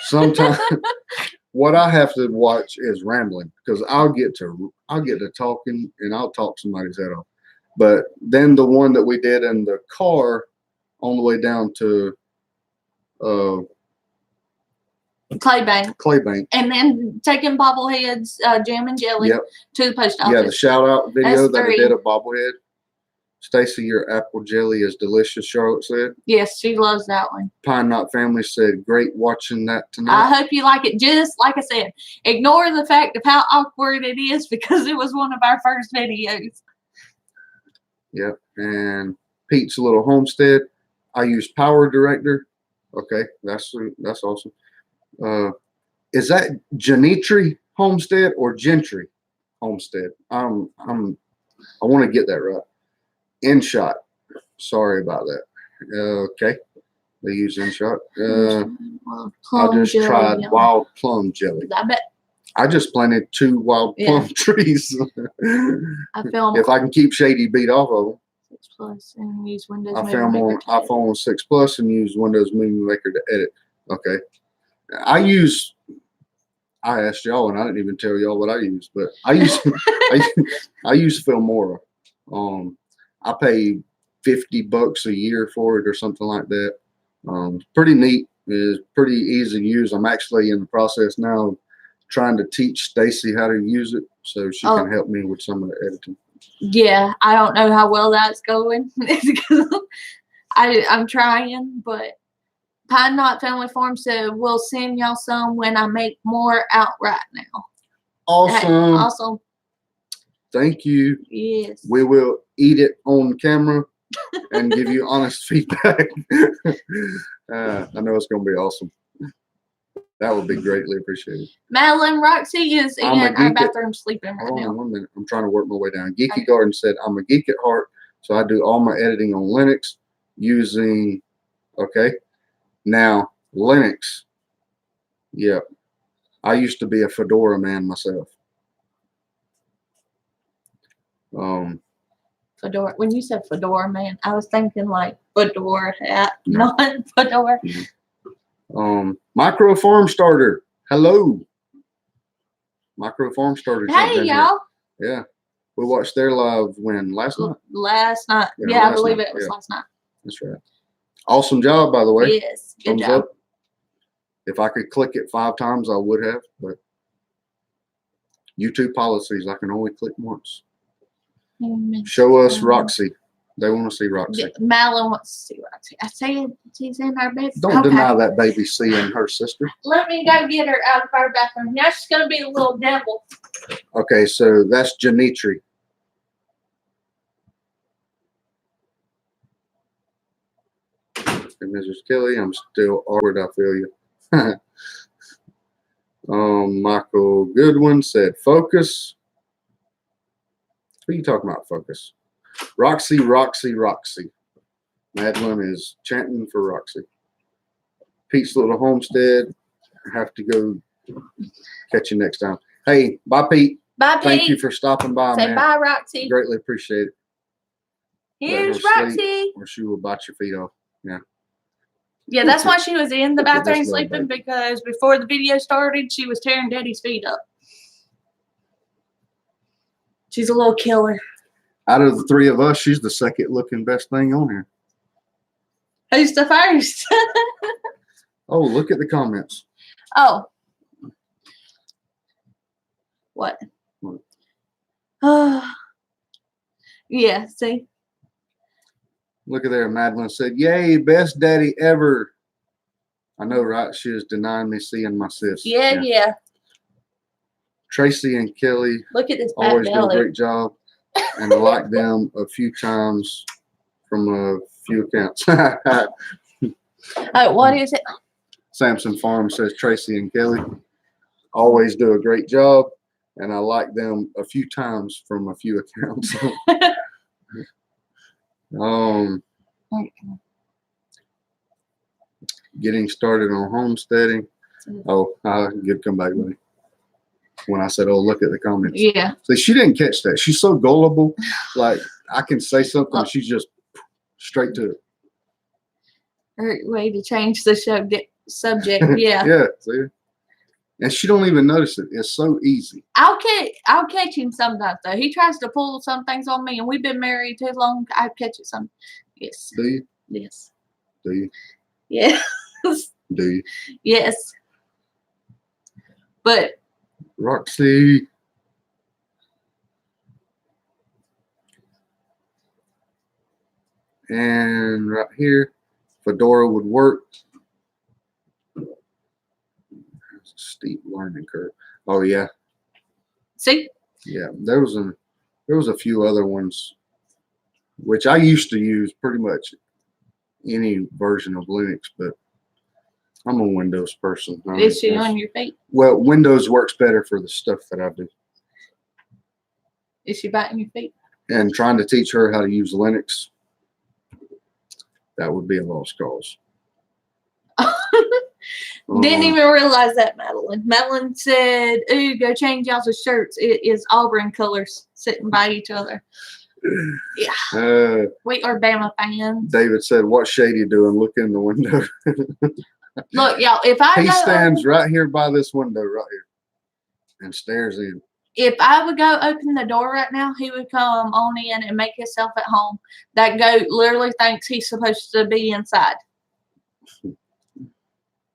Sometimes what I have to watch is rambling, because I'll get to talking and I'll talk somebody's head off. But then the one that we did in the car on the way down to Claybank. And then taking bobbleheads, jam and jelly to the post office. Yeah, the shout out video that I did of bobblehead. Stacy, your apple jelly is delicious, Charlotte said. Yes, she loves that one. Pine Knot Family said, great watching that tonight. I hope you like it. Just like I said, ignore the fact of how awkward it is, because it was one of our first videos. Yep. And Pete's Little Homestead. I use Power Director. Okay, that's awesome. Is that Genitri Homestead or Gentry Homestead? I want to get that right. InShot. Sorry about that. Okay. They use InShot. I just tried wild plum jelly. I bet. I just planted 2 wild plum trees. I film. If I can keep Shady Beat off of them. 6 Plus and use Windows. I film on iPhone 6 Plus and use Windows Movie Maker to edit. Okay. I asked y'all and I didn't even tell y'all what I use, but I use I use Filmora. I pay $50 a year for it or something like that. Pretty neat. It's pretty easy to use. I'm actually in the process now of trying to teach Stacy how to use it so she can help me with some of the editing. Yeah, I don't know how well that's going. I'm trying, but Pine Knot Family Farm said we'll send y'all some when I make more out right now. Awesome. Awesome. Thank you. Yes. We will eat it on camera and give you honest feedback. I know it's going to be awesome. That would be greatly appreciated. Madeline Roxy is in our bathroom sleeping right now. Hold on 1 minute. I'm trying to work my way down. Geeky Garden said, I'm a geek at heart, so I do all my editing on Linux using, okay. Now, Linux. Yep. I used to be a Fedora man myself. Fedora. When you said Fedora man, I was thinking like Fedora hat, not Fedora. Micro Farm Starter. Hello. Micro Farm Starter. Hey, y'all. Yeah. We watched their live last night? Last night. Yeah, I believe it was last night. That's right. Awesome job, by the way. Yes. Good job. Up. If I could click it 5 times, I would have, but YouTube policies, I can only click once. Show us Roxy. They want to see Roxy. Madeline wants to see Roxy. I said she's in our bed. Don't deny that baby seeing her sister. Let me go get her out of our bathroom. Now she's going to be a little devil. Okay, so that's Janitri. And Mrs. Kelly, I'm still awkward. I feel you. Michael Goodwin said, focus. Who are you talking about, focus? Roxy, Roxy, Roxy. Madeline is chanting for Roxy. Pete's Little Homestead. I have to go. Catch you next time. Hey, bye, Pete. Bye, Pete. Thank you for stopping by, Say man. bye, Roxy. Greatly appreciate it. Here's Roxy. Or she will bite your feet off. Yeah. Yeah, that's why she was in the bathroom sleeping, because before the video started, she was tearing Daddy's feet up. She's a little killer. Out of the 3 of us, she's the second looking best thing on here. Who's the first? Oh, look at the comments. Oh. What? Oh. Yeah, see? Look at there. Madeline said, yay, best daddy ever. I know, right? She is denying me seeing my sis. Yeah. Tracy and Kelly. Look at this always do a great job. And I like them a few times from a few accounts. What is it? Samson Farm says Tracy and Kelly always do a great job. And I like them a few times from a few accounts. Getting started on homesteading. Oh, good comeback, buddy. When I said, oh, look at the comments. Yeah. So she didn't catch that. She's so gullible. Like, I can say something, she's just straight to it. Her way to change the subject. Yeah. Yeah. See? And she don't even notice it. It's so easy. I'll catch him sometimes, though. He tries to pull some things on me, and we've been married too long. I catch it some. Yes. Do you? Yes. Do you? Yes. Do you? Yes. But Roxy. And right here, Fedora would work. Steep learning curve. Oh yeah. See? Yeah, there was a few other ones which I used to use pretty much any version of Linux, but I'm a Windows person. Is she on your feet? Well, Windows works better for the stuff that I do. Is she biting your feet? and trying to teach her how to use Linux, that would be a lost cause. Didn't even realize that, Madeline. Madeline said, "Ooh, go change y'all's shirts. It is Auburn colors sitting by each other." Yeah. We are Bama fans. David said, "What's Shady doing? Look in the window." Look, y'all, if I he stands right here by this window right here and stares in. If I would go open the door right now, he would come on in and make himself at home. That goat literally thinks he's supposed to be inside.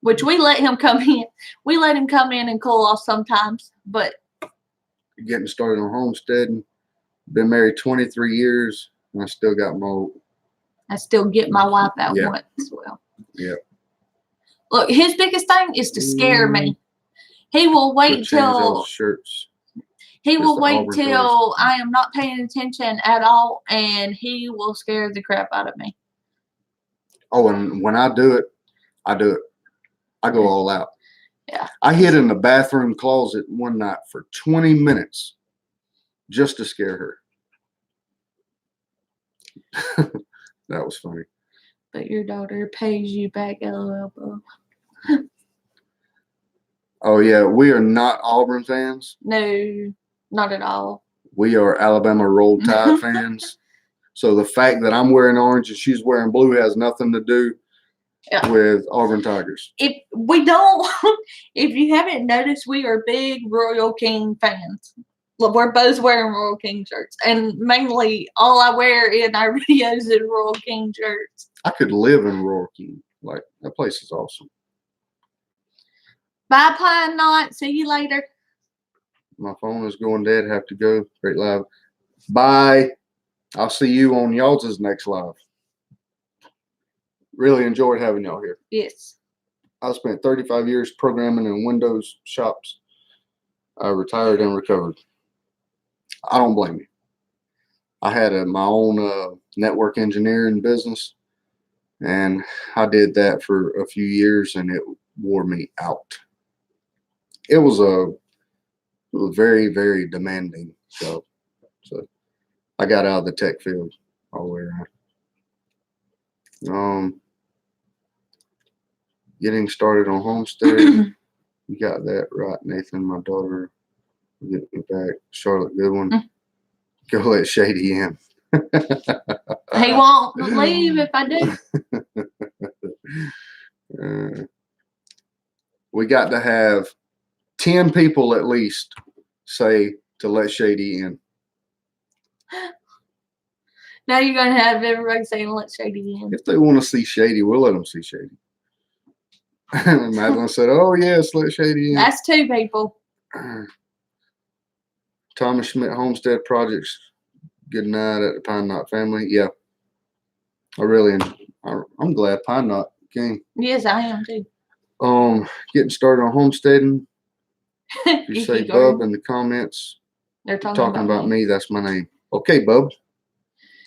Which we let him come in. We let him come in and cool off sometimes, but getting started on homesteading. Been married 23 years, and I still got mold. I still get my wife out once as well. Yeah. Look, his biggest thing is to scare me. He will wait till shirts. He will wait till I am not paying attention at all, and he will scare the crap out of me. Oh, and when I do it, I do it. I go all out. Yeah. I hid in the bathroom closet one night for 20 minutes just to scare her. That was funny. But your daughter pays you back, LOL. Oh, yeah. We are not Auburn fans. No, not at all. We are Alabama Roll Tide fans. So the fact that I'm wearing orange and she's wearing blue has nothing to do with Auburn Tigers. If you haven't noticed, we are big Royal King fans. We're both wearing Royal King shirts, and mainly all I wear in our videos is Royal King shirts. I could live in Royal King. Like, that place is awesome. Bye, Pine Knot. See you later. My phone is going dead. Have to go. Great live. Bye. I'll see you on y'all's next live. Really enjoyed having y'all here. Yes. I spent 35 years programming in Windows shops. I retired and recovered. I don't blame you. I had my own network engineering business, and I did that for a few years, and it wore me out. It was very, very demanding job. So I got out of the tech field all the way around. Getting started on homestead. You got that right, Nathan. My daughter get me back. Charlotte Goodwin. Go let Shady in. He won't leave if I do. We got to have 10 people at least say to let Shady in. Now you're going to have everybody saying let Shady in. If they want to see Shady, we'll let them see Shady. Madeline said, "Oh, yes, let Shady in." That's 2 people. Thomas Schmidt Homestead Projects. Good night at the Pine Knot family. Yeah. I'm glad Pine Knot came. Yes, I am too. Getting started on homesteading. If you say Bub in the comments, they're talking about me. That's my name. Okay, Bub.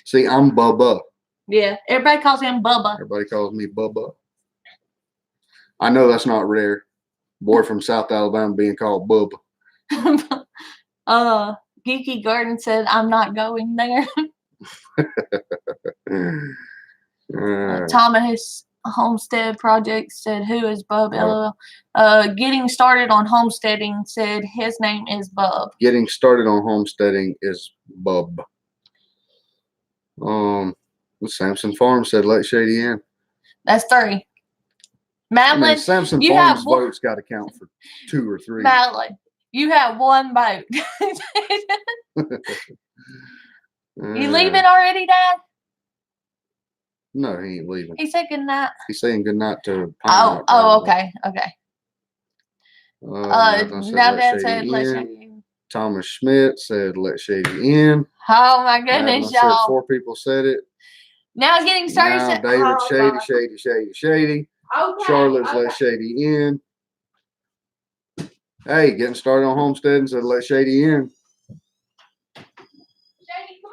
See, I'm Bubba. Yeah, everybody calls him Bubba. Everybody calls me Bubba. I know that's not rare. Boy from South Alabama being called Bub. Geeky Garden said, "I'm not going there." Thomas Homestead Project said, "Who is Bub?" Getting started on homesteading said his name is Bub. Getting started on homesteading is Bub. Samson Farm said, "Let Shady in." That's 3. Madeline, Samson Farm's votes got to count for 2 or 3. Madeline, you have 1 vote. You leaving already, Dad? No, he ain't leaving. He said good night. He's saying good night to Pine. Okay. Now Dad said let Shady in. Thomas Schmidt said let Shady in. Oh my goodness, y'all. 4 people said it. Now it's getting started. Now David, Shady. Okay, Charlotte's let Shady in. Hey, getting started on homesteading said let Shady in. Shady, come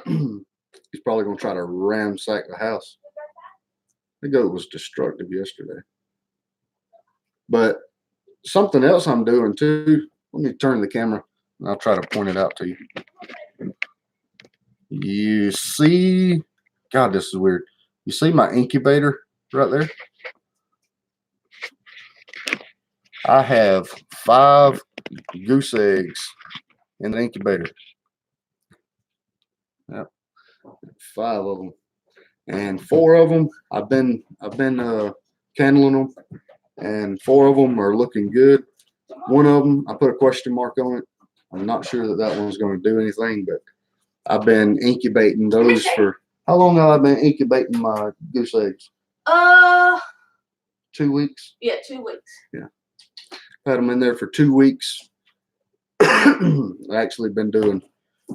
on. He's probably going to try to ransack the house. The goat was destructive yesterday. But something else I'm doing too. Let me turn the camera I'll try to point it out to you. You see, God, this is weird. You see my incubator right there? I have 5 goose eggs in the incubator. Yep, 5 of them, and 4 of them I've been candling them, and 4 of them are looking good. One of them I put a question mark on it. I'm not sure that one's going to do anything, but I've been incubating those for how long have I been incubating my goose eggs? 2 weeks. Yeah, 2 weeks. Yeah. Had them in there for 2 weeks. Actually been doing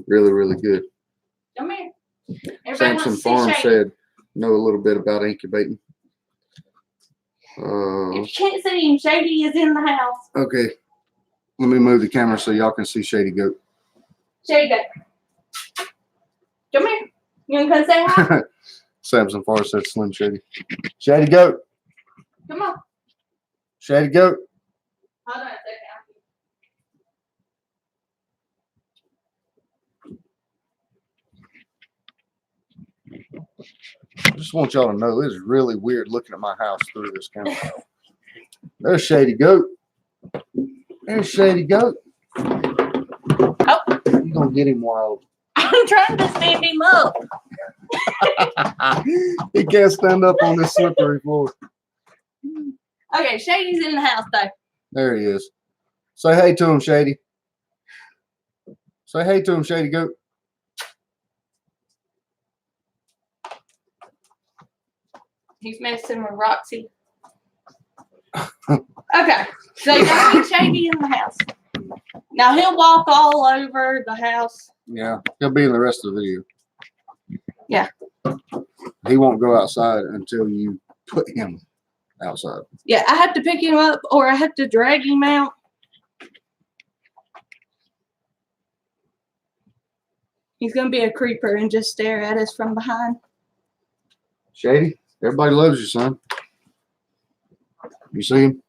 really, really good. Come here. Samson Farm said know a little bit about incubating. If you can't see him, Shady is in the house. Okay. Let me move the camera so y'all can see Shady Goat. Shady Goat. Come here. You want to come say hi? Samson Farm said Slim Shady. Shady Goat. Come on. Shady Goat. Hold on a second. I just want y'all to know this is really weird looking at my house through this camera. There's Shady Goat. There's Shady Goat. Oh. You're going to get him wild. I'm trying to stand him up. He can't stand up on this slippery floor. Okay, Shady's in the house though. There he is. Say hey to him, Shady. Say hey to him, Shady Goat. He's messing with Roxy. Okay, so you got Shady in the house. Now he'll walk all over the house. Yeah, he'll be in the rest of the video. Yeah. He won't go outside until you put him outside. Yeah, I have to pick him up or I have to drag him out. He's going to be a creeper and just stare at us from behind. Shady, everybody loves you, son. You see him?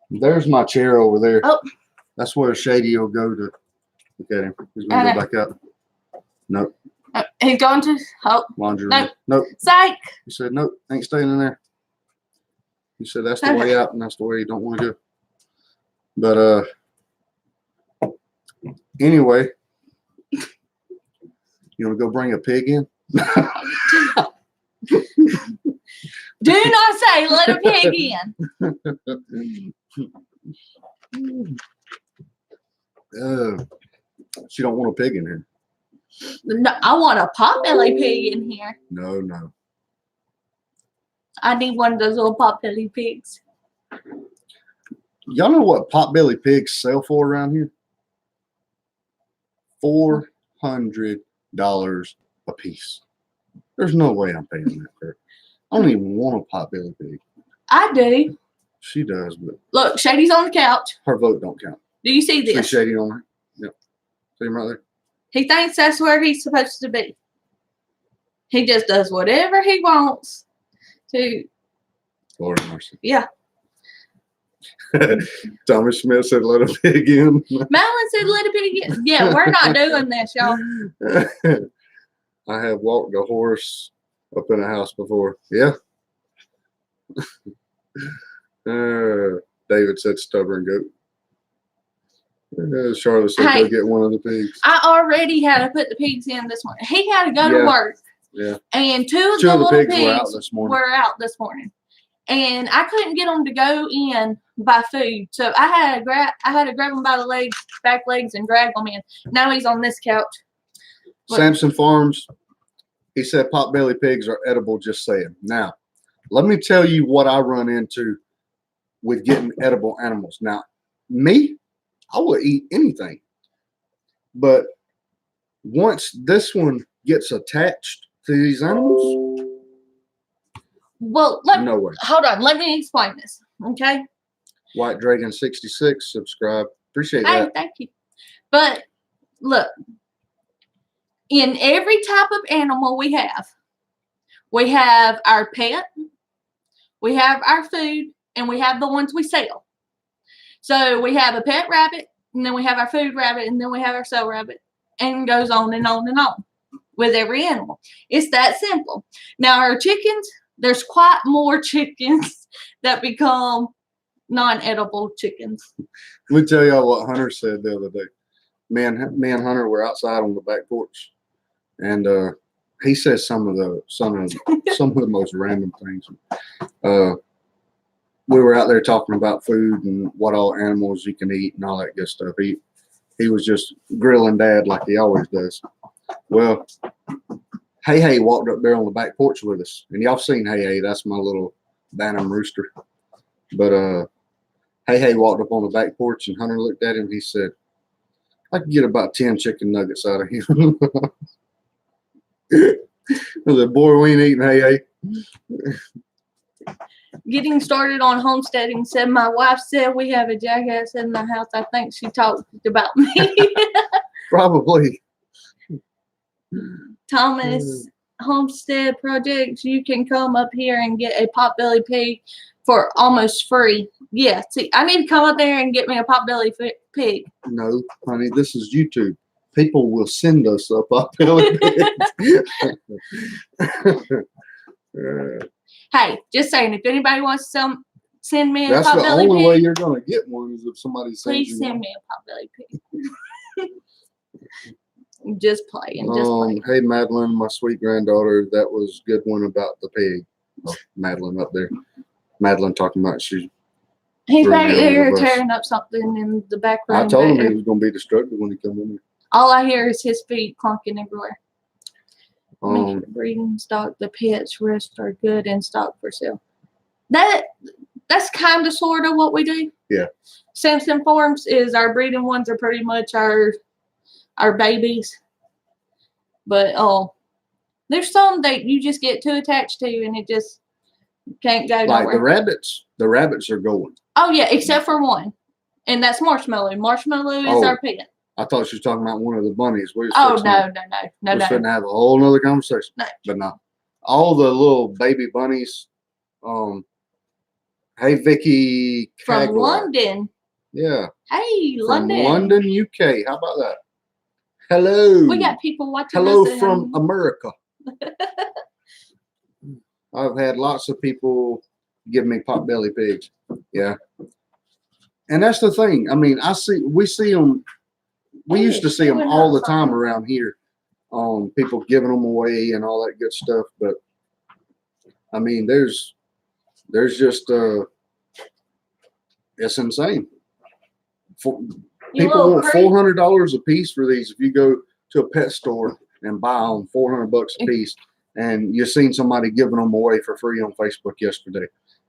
There's my chair over there. Oh. That's where Shady will go to look at him. He's going to go back up. Nope. He's going to. Oh. Laundry room. Nope. Nope. Psych. He said, nope, ain't staying in there. He said, that's the way out and that's the way you don't want to go. But, anyway, you want to go bring a pig in? Do not say let a pig in. She don't want a pig in here. No, I want a potbelly pig in here. No, no. I need one of those little potbelly pigs. Y'all know what potbelly pigs sell for around here? $400 a piece. There's no way I'm paying that for it. I don't even want a potbelly pig. I do. She does, but look, Shady's on the couch. Her vote don't count. Do you see this? See Shady on there? Yep. See him right there? He thinks that's where he's supposed to be. He just does whatever he wants to. Lord have mercy. Yeah. Thomas Smith said, let a pig in. Madeline said, let a pig in. Yeah, we're not doing this, y'all. I have walked a horse up in a house before. Yeah. David said, stubborn goat. Charlotte said, go get one of the pigs. I already had to put the pigs in this morning. He had to go to work. Yeah. And two of the little pigs were out this morning. And I couldn't get them to go in by food. So I had to grab them by the legs, back legs, and drag them in. Now he's on this couch. Samson Farms, he said potbelly pigs are edible, just saying. Now, let me tell you what I run into with getting edible animals. Now, me, I will eat anything. But once this one gets attached to these animals, well, no way. Hold on. Let me explain this. Okay. White Dragon 66, subscribe. Appreciate that. Hey, thank you. But look, in every type of animal we have our pet, we have our food, and we have the ones we sell. So we have a pet rabbit, and then we have our food rabbit, and then we have our sale rabbit, and it goes on and on and on with every animal. It's that simple. Now our chickens, there's quite more chickens that become non-edible chickens. Let me tell y'all what Hunter said the other day. Me and Hunter were outside on the back porch, and he says some of the most random things. We were out there talking about food and what all animals you can eat and all that good stuff. He was just grilling Dad like he always does. Well, Hey walked up there on the back porch with us, and y'all seen Hey. That's my little Bantam rooster. But Hey walked up on the back porch, and Hunter looked at him. He said, "I could get about 10 chicken nuggets out of him." I said, "Boy, we ain't eating Hey." Getting started on homesteading said, my wife said we have a jackass in the house. I think she talked about me. Probably. Thomas Homestead Projects, you can come up here and get a potbelly pig for almost free. Yeah, see, I need to come up there and get me a potbelly pig. No, honey, this is YouTube. People will send us a potbelly pig. Hey, just saying, if anybody wants to send me a That's the potbelly only pig, way you're going to get one is if somebody sends please you send one. me a potbelly pig. Just playing, just playing. Hey, Madeline, my sweet granddaughter, that was a good one about the pig. Oh, Madeline up there. Madeline talking about she's. He's threw back me under the there bus. tearing up something in the back room. I told him back he there. was going to be destructive when he come in here. All I hear is his feet clunking everywhere. Um, Breeding stock, the pets rest are good and stock for sale. That's kind of sort of what we do. Yeah. Simpson Farms is our breeding ones are pretty much our babies. But there's some that you just get too attached to and it just can't go like nowhere. the rabbits are going. Oh yeah, except for one. And that's Marshmallow. Marshmallow is our pet. I thought she was talking about one of the bunnies. We're Oh fixing no. to have a whole nother conversation. No. But no. All the little baby bunnies, hey Vicky From Caglar. London. Yeah. Hey, From London. London, UK. How about that? Hello. We got people watching Hello us. from America. I've had lots of people give me potbelly pigs. Yeah. And that's the thing. I mean, we see them. We used to see them all the time around here. People giving them away and all that good stuff. But I mean, there's just it's insane. People want $400 a piece for these. If you go to a pet store and buy them $400 a piece, and you've seen somebody giving them away for free on Facebook yesterday.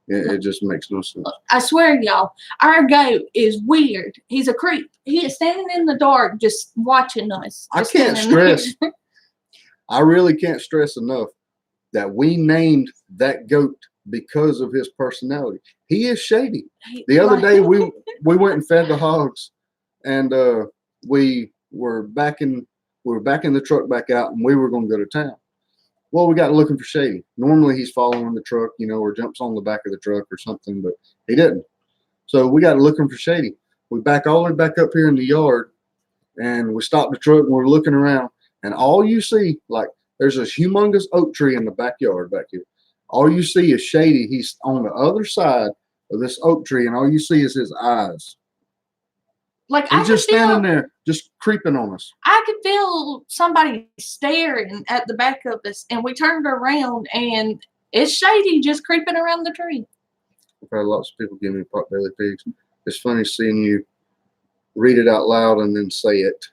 It just makes no sense. I swear, y'all, our goat is weird. He's a creep. He is standing in the dark just watching us. I can't stress. I really can't stress enough that we named that goat because of his personality. He is shady. The other day we went and fed the hogs, and we were backing the truck back out, and we were going to go to town. Well, we got looking for Shady. Normally he's following the truck, or jumps on the back of the truck or something, but he didn't. So we got looking for Shady. We back all the way back up here in the yard, and we stopped the truck, and we're looking around, and all you see, like, there's this humongous oak tree in the backyard back here. All you see is Shady. He's on the other side of this oak tree, and all you see is his eyes. Like he's just standing there, just creeping on us. I could feel somebody staring at the back of us, and we turned around, and it's Shady just creeping around the tree. I've had lots of people give me potbelly pigs. It's funny seeing you read it out loud and then say it.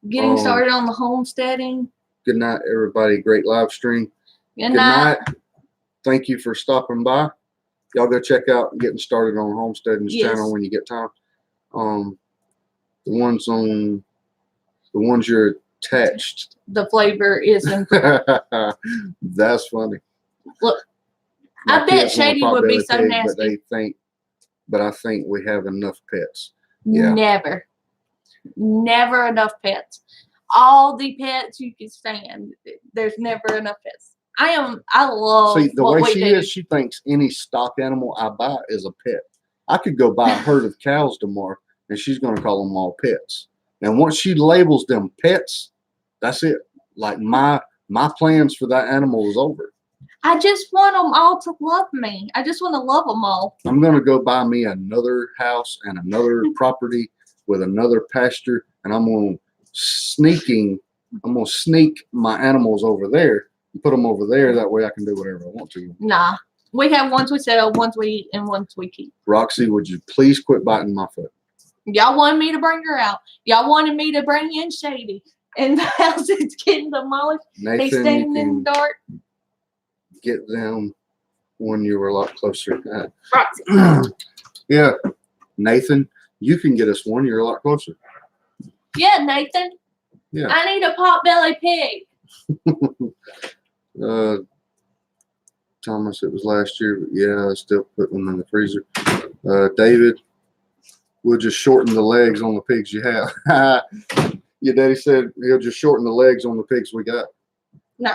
Getting started on the homesteading. Good night, everybody. Great live stream. Good night. Thank you for stopping by. Y'all go check out Getting Started on Homesteading's channel when you get time. The ones you're attached. The flavor isn't. That's funny. Look, My I bet kids want a Shady would be potbelly so pig, nasty. But I think we have enough pets. Yeah. Never enough pets. All the pets you can stand. There's never enough pets. I love. See, the what way we she do. is, she thinks any stock animal I buy is a pet. I could go buy a herd of cows tomorrow, and she's going to call them all pets. And once she labels them pets, that's it. Like my plans for that animal is over. I just want them all to love me. I just want to love them all. I'm going to go buy me another house and another property with another pasture, and I'm going to sneak my animals over there and put them over there. That way I can do whatever I want to. Nah. We have ones we sell, ones we eat, and ones we keep. Roxy, would you please quit biting my foot? Y'all wanted me to bring her out. Y'all wanted me to bring in Shady. And the house is getting demolished. Nathan, He's standing in the dark. Get them when you were a lot closer. Roxy. Yeah. Nathan, you can get us one. You're a lot closer. Yeah, Nathan. Yeah. I need a pot-belly pig. Thomas, it was last year, but yeah, I still put them in the freezer. David, we'll just shorten the legs on the pigs you have. Your daddy said he'll just shorten the legs on the pigs we got. No.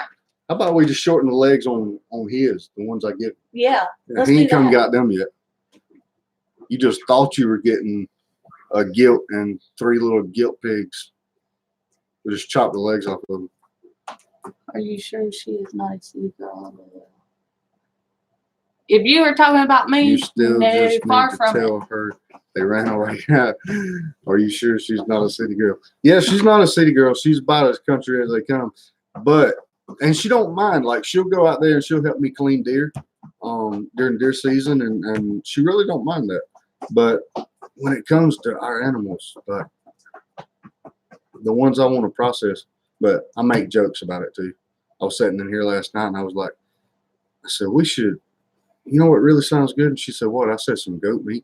How about we just shorten the legs on his, the ones I get? Yeah. He ain't come got them yet. You just thought you were getting a gilt and 3 little gilt pigs. We just chop the legs off of them. Are you sure she is not a city girl? If you were talking about me, You still no, just far need to from tell her they ran away. Are you sure she's not a city girl? Yeah, she's not a city girl. She's about as country as they come. And she don't mind. Like, she'll go out there and she'll help me clean deer during deer season, and she really don't mind that. But when it comes to our animals, like the ones I want to process, but I make jokes about it too. I was sitting in here last night and I said, we should, you know what really sounds good? And she said, what? I said, some goat meat.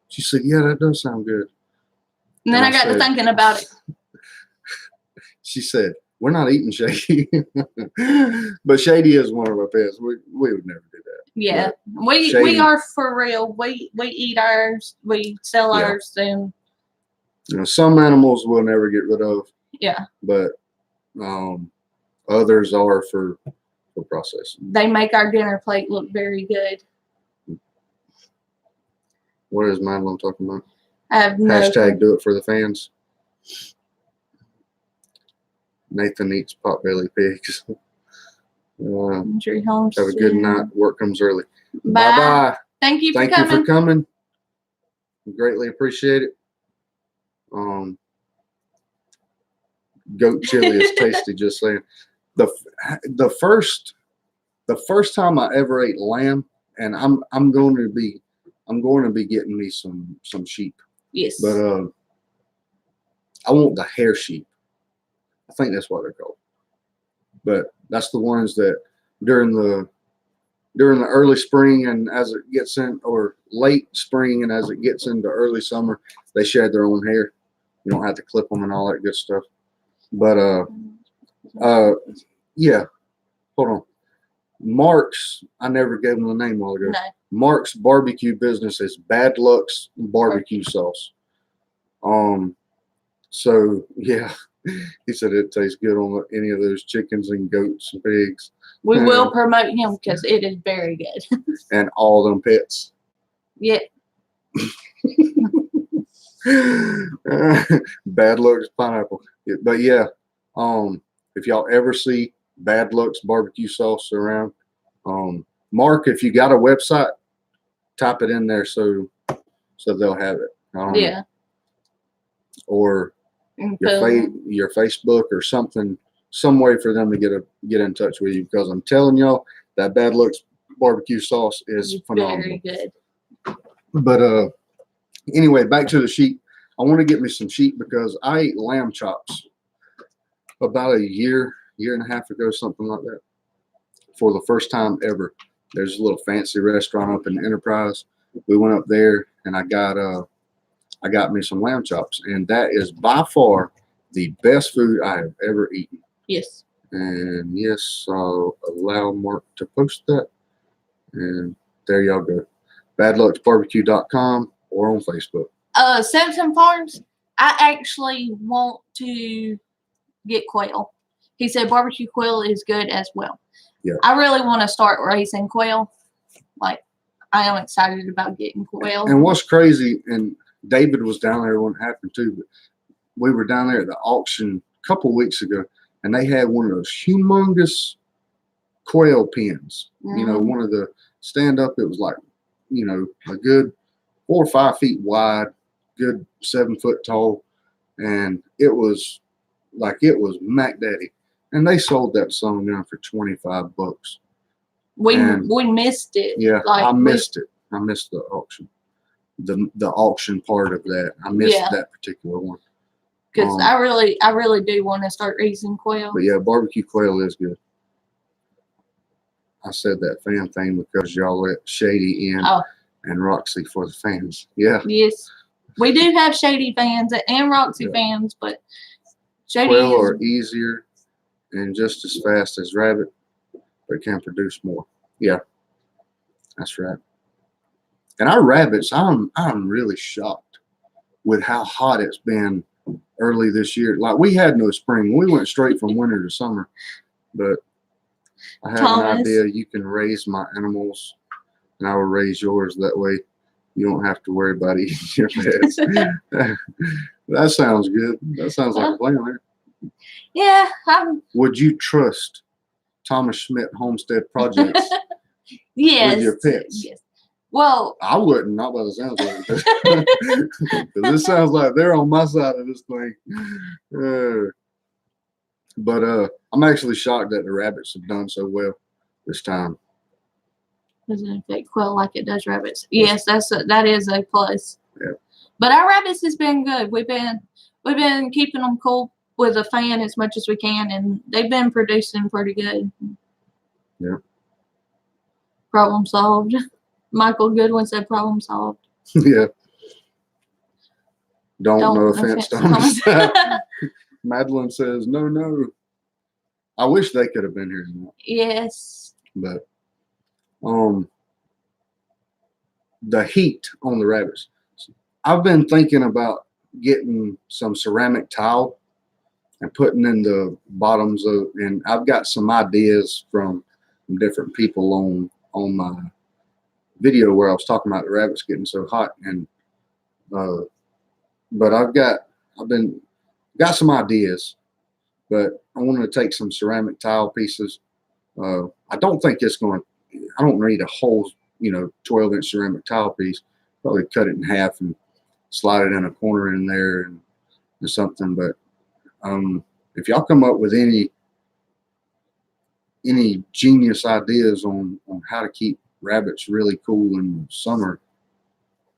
She said, yeah, that does sound good. And then I got to thinking about it. She said, we're not eating Shady. But Shady is one of our pets. We would never do that. Yeah. We are for real. We eat ours. We sell ours. And you know, some animals we'll never get rid of. Yeah. But others are for processing. They make our dinner plate look very good. What is Madeline talking about? I have no Hashtag do it for the fans. Nathan eats potbelly pigs. Country Homestead. Have a good night. Work comes early. Bye. Bye-bye. Thank you for Thank coming. you for coming. Greatly appreciate it. Goat chili is tasty, just saying. The first time I ever ate lamb, and I'm going to be getting me some sheep. Yes. But I want the hair sheep. I think that's what they're called. But that's the ones that during the early spring and as it gets in, or late spring and as it gets into early summer, they shed their own hair. You don't have to clip them and all that good stuff. But yeah, hold on. Mark's, I never gave him the name a while ago. No. Mark's barbecue business is Bad Luck's barbecue sauce. So yeah, he said it tastes good on any of those chickens and goats and pigs. We will promote him because it is very good. And all them pets. Yeah. Bad Luck's pineapple. But yeah, if y'all ever see Bad Luck's barbecue sauce around, Mark, if you got a website, type it in there so they'll have it. Yeah. Or your Facebook or something, some way for them to get in touch with you, because I'm telling y'all that Bad Luck's barbecue sauce is phenomenal. Very good. But anyway, back to the sheep. I want to get me some sheep because I ate lamb chops about a year and a half ago, something like that, for the first time ever. There's a little fancy restaurant up in Enterprise. We went up there and I got me some lamb chops, and that is by far the best food I have ever eaten. Yes. And yes, I'll allow Mark to post that. And there y'all go. badlucksbarbecue.com or on Facebook. Simpson Farms, I actually want to get quail. He said barbecue quail is good as well. Yeah. I really want to start raising quail. Like, I am excited about getting quail. And what's crazy, and David was down there when it happened too, but we were down there at the auction a couple of weeks ago, and they had one of those humongous quail pens. You know, one of the stand up, it was like, you know, a good 4 or 5 feet wide, good 7 foot tall, and it was Mac Daddy. And they sold that song down for $25. We And missed it. yeah, Like, I missed it. I missed the auction. The auction part of that. I missed that particular one. Because I really do want to start raising quail. But yeah, barbecue quail is good. I said that fan thing because y'all let Shady in and Roxy for the fans. Yeah. Yes. We do have Shady fans and Roxy fans, but Shady quail are easier and just as fast as rabbit, but can produce more. Yeah. That's right. And our rabbits, I'm really shocked with how hot it's been early this year. Like, we had no spring. We went straight from winter to summer. But I have an idea. You can raise my animals and I will raise yours. That way you don't have to worry about eating your pets. That sounds good. That sounds like a plan there. Yeah. Would you trust Thomas Schmidt Homestead Projects with your pets? Yes. Well, I wouldn't, not by the sounds of it. Because this sounds like they're on my side of this thing. But I'm actually shocked that the rabbits have done so well this time. Doesn't affect quail like it does rabbits. Yes, that is a plus. Yeah. But our rabbits has been good. We've been keeping them cool with a fan as much as we can, and they've been producing pretty good. Yeah. Problem solved. Michael Goodwin said problem solved. Yeah. Don't no offense, Thomas. Madeline says, no. I wish they could have been here tonight. Yes. But the heat on the rabbits. I've been thinking about getting some ceramic tile and putting in the bottoms of, and I've got some ideas from different people on my video where I was talking about the rabbits getting so hot, and but I've got some ideas, but I wanted to take some ceramic tile pieces. I don't think it's going to, I don't need a whole 12-inch ceramic tile piece. Probably cut it in half and slide it in a corner in there and something. But if y'all come up with any genius ideas on how to keep rabbits really cool in the summer,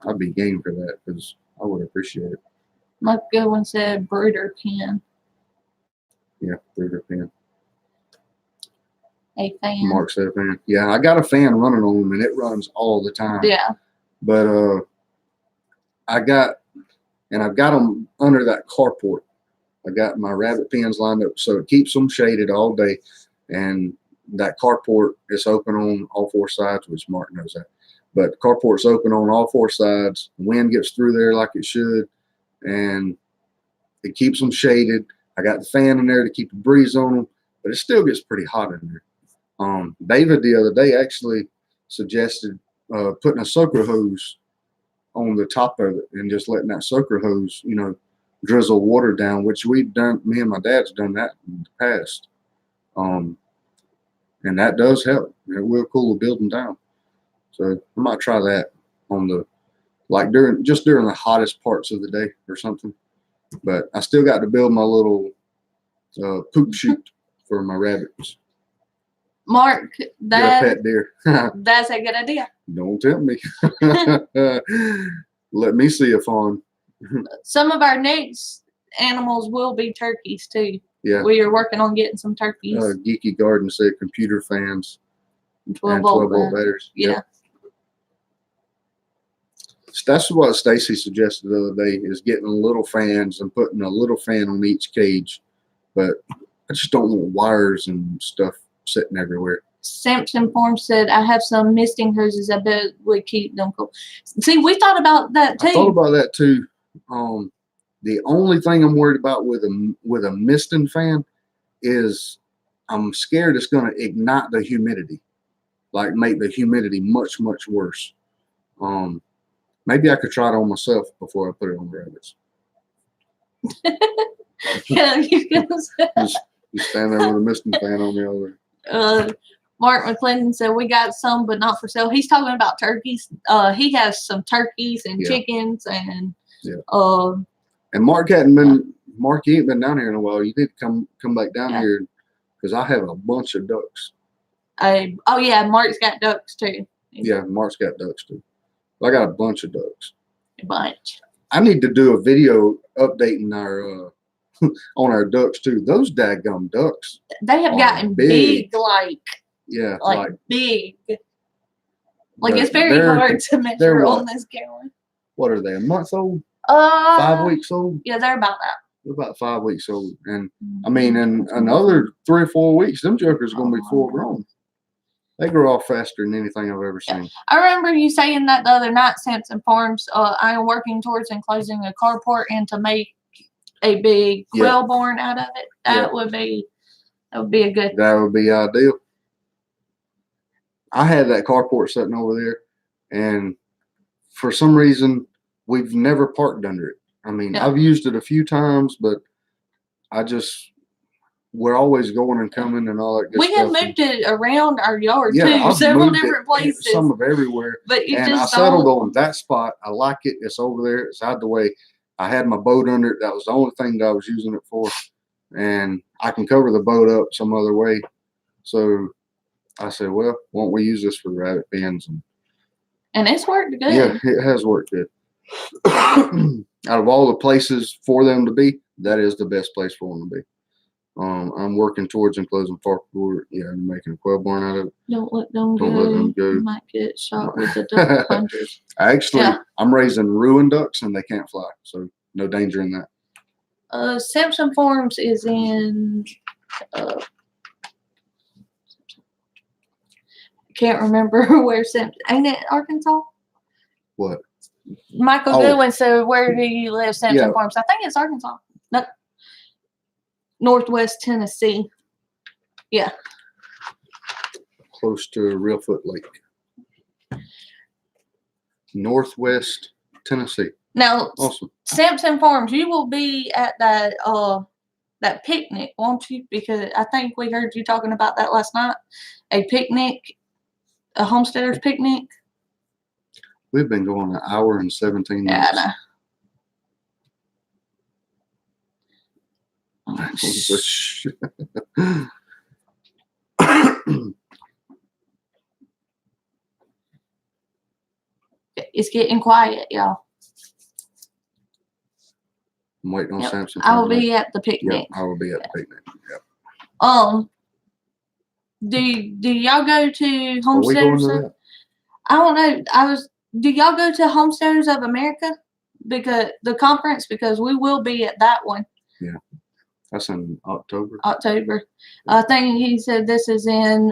I'd be game for that, because I would appreciate it. Like Goodwin said, brooder pen. Yeah, brooder pen. A fan. Mark said a fan. Yeah, I got a fan running on them, and it runs all the time. Yeah. But I've got them under that carport. I got my rabbit pens lined up so it keeps them shaded all day, and that carport is open on all 4 sides, which Mark knows that. But the carport's open on all 4 sides. The wind gets through there like it should, and it keeps them shaded. I got the fan in there to keep the breeze on them, but it still gets pretty hot in there. David the other day actually suggested putting a soaker hose on the top of it and just letting that soaker hose, drizzle water down, which we've done. Me and my dad's done that in the past. And that does help. It will cool the building down. So I might try that on during the hottest parts of the day or something. But I still got to build my little poop chute for my rabbits. Mark, Get a pet deer. That's a good idea. Don't tempt me. Let me see a fawn. Some of our next animals will be turkeys too. Yeah. We are working on getting some turkeys. Geeky Garden said computer fans and 12 volt batteries. Yeah. Yep. That's what Stacy suggested the other day, is getting little fans and putting a little fan on each cage. But I just don't want wires and stuff sitting everywhere. Samson Form said, I have some misting hoses. I bet would keep them cool. See, we thought about that too. I thought about that too. The only thing I'm worried about with a misting fan is I'm scared it's going to ignite the humidity, like make the humidity much, much worse. Maybe I could try it on myself before I put it on the rabbits. Yeah, you can say. Just stand there with a misting fan on the other. Mark McLendon said we got some, but not for sale. He's talking about turkeys. He has some turkeys and Yeah. chickens and And Mark hadn't been. Mark, you ain't been down here in a while. You need to come back down here because I have a bunch of ducks. Oh yeah, Mark's got ducks too. Yeah, Mark's got ducks too. I got a bunch of ducks. A bunch. I need to do a video updating our on our ducks too. Those daggum ducks. They have gotten big, like big. Like it's very hard to measure on this camera. What are they? A month old? 5 weeks old? Yeah, they're about that. They're about 5 weeks old. And I mean, in another 3 or 4 weeks, them jokers are gonna be full grown. They grow off faster than anything I've ever seen. I remember you saying that the other night, Sampson Farms. I am working towards enclosing a carport and to make a big quail barn out of it. That would be a good. That would be ideal. I had that carport sitting over there, and for some reason, we've never parked under it. I mean, I've used it a few times, but we're always going and coming and all that good stuff. We have moved it around our yard too, several different places. Some of everywhere. But I settled on that spot. I like it. It's over there. It's out the way. I had my boat under it. That was the only thing that I was using it for. And I can cover the boat up some other way. So I said, well, why don't we use this for the rabbit pens? And it's worked good. Yeah, it has worked good. Out of all the places for them to be, that is the best place for them to be. I'm working towards enclosing carport, and making a quail barn out of it. Don't let them go. You might get shot with the duck hunters. Actually, I'm raising ruined ducks and they can't fly, so no danger in that. Sampson Farms is in. Can't remember where Sampson. Ain't it Arkansas? What? Michael Goodwin said, "Where do you live, Sampson Farms?" I think it's Arkansas. No. Northwest Tennessee. Yeah. Close to Reelfoot Lake. Northwest Tennessee. Now, awesome. Sampson Farms, you will be at that picnic, won't you? Because I think we heard you talking about that last night. A picnic, a homesteaders picnic. We've been going an hour and 17 minutes. Yeah, I know. It's getting quiet, y'all. I'm waiting on Sampson. I will be at the picnic. I will be at the picnic. Yep. Do y'all go to Homesteaders? I don't know. Do y'all go to Homesteaders of America? Because the conference, because we will be at that one. Yeah. That's in October. I think he said this is in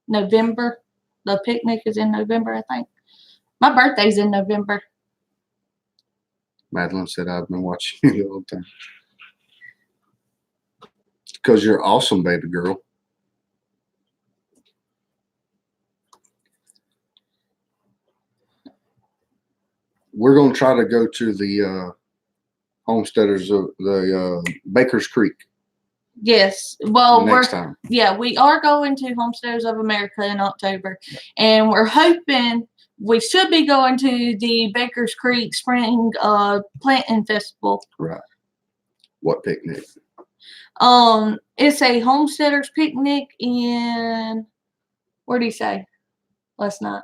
November. The picnic is in November, I think. My birthday's in November. Madeline said I've been watching you all the time. Because you're awesome, baby girl. We're going to try to go to the Homesteaders of the Baker's Creek. Yes. Well, next time. Yeah, we are going to Homesteaders of America in October. And we're hoping we should be going to the Baker's Creek Spring Planting Festival. Right. What picnic? It's a homesteaders picnic in, where did he say last night?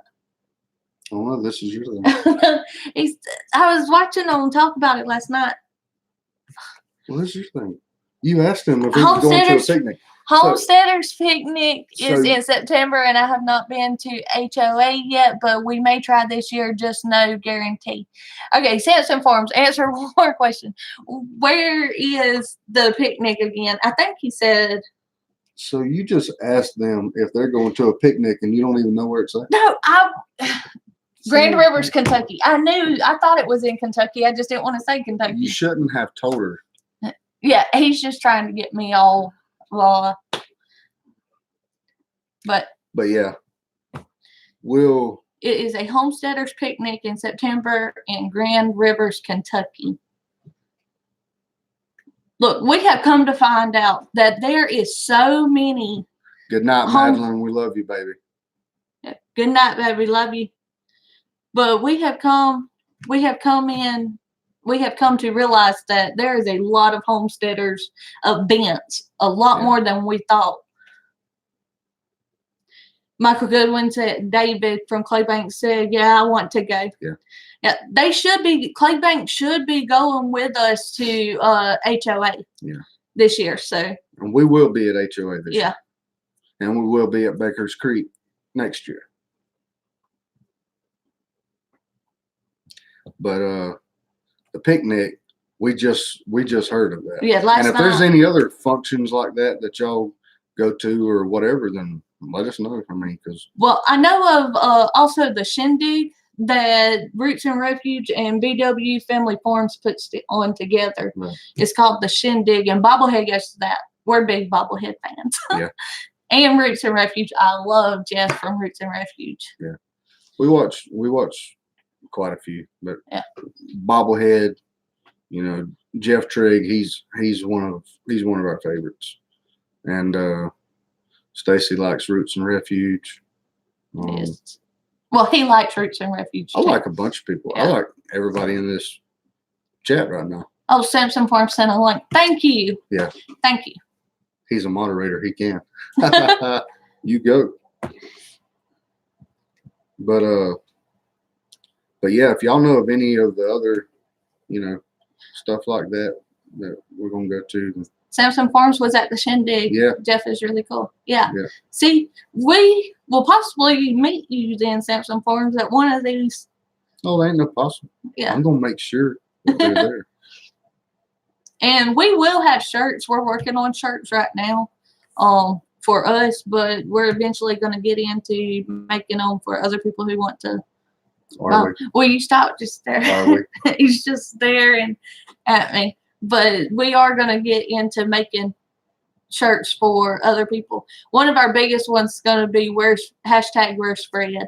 Oh, well, this is your thing. I was watching them talk about it last night. Well, this is your thing. You asked him if he was going to a picnic. Homesteaders picnic is in September, and I have not been to HOA yet, but we may try this year, just no guarantee. Okay, Sampson Farms, answer one more question. Where is the picnic again? I think he said. So you just asked them if they're going to a picnic and you don't even know where it's at? No, Grand Rivers, Kentucky. I thought it was in Kentucky. I just didn't want to say Kentucky. You shouldn't have told her. Yeah, he's just trying to get me all blah. But yeah, we'll It is a homesteaders picnic in September in Grand Rivers, Kentucky. Look, we have come to find out that there is so many. Good night, Madeline. We love you, baby. Good night, baby. Love you. But we have come to realize that there is a lot of homesteaders events, a lot more than we thought. Michael Goodwin said, David from Claybank said, yeah, I want to go. Yeah, Claybank should be going with us to HOA this year. So, and we will be at HOA this year. Yeah. And we will be at Baker's Creek next year. But the picnic, we just heard of that. Yeah, last night. And if there's any other functions like that y'all go to or whatever, then let us know. I mean, because I know of also the shindig that Roots and Refuge and BW Family Farms puts on together. Right. It's called the shindig, and Bobblehead goes to that. We're big Bobblehead fans. Yeah. And Roots and Refuge. I love Jeff from Roots and Refuge. Yeah. We watch quite a few, but Bobblehead, you know, Jeff Trigg, he's one of our favorites. And Stacy likes Roots and Refuge. Yes. Well, he likes Roots and Refuge too. I like a bunch of people. Yeah. I like everybody in this chat right now. Oh, Samson Farm sent a link. Thank you. Yeah. Thank you. He's a moderator. He can. You go. But yeah, if y'all know of any of the other, you know, stuff like that we're gonna go to. Samson Farms was at the shindig. Yeah. Jeff is really cool. Yeah. Yeah. See, we will possibly meet you then, Samson Farms, at one of these. Oh, that ain't no possible. Yeah. I'm gonna make sure that they're there. And we will have shirts. We're working on shirts right now for us, but we're eventually going to get into making them for other people who want to. Will you stop just there? He's just staring at me. But we are going to get into making shirts for other people. One of our biggest ones is going to be Where's Fred.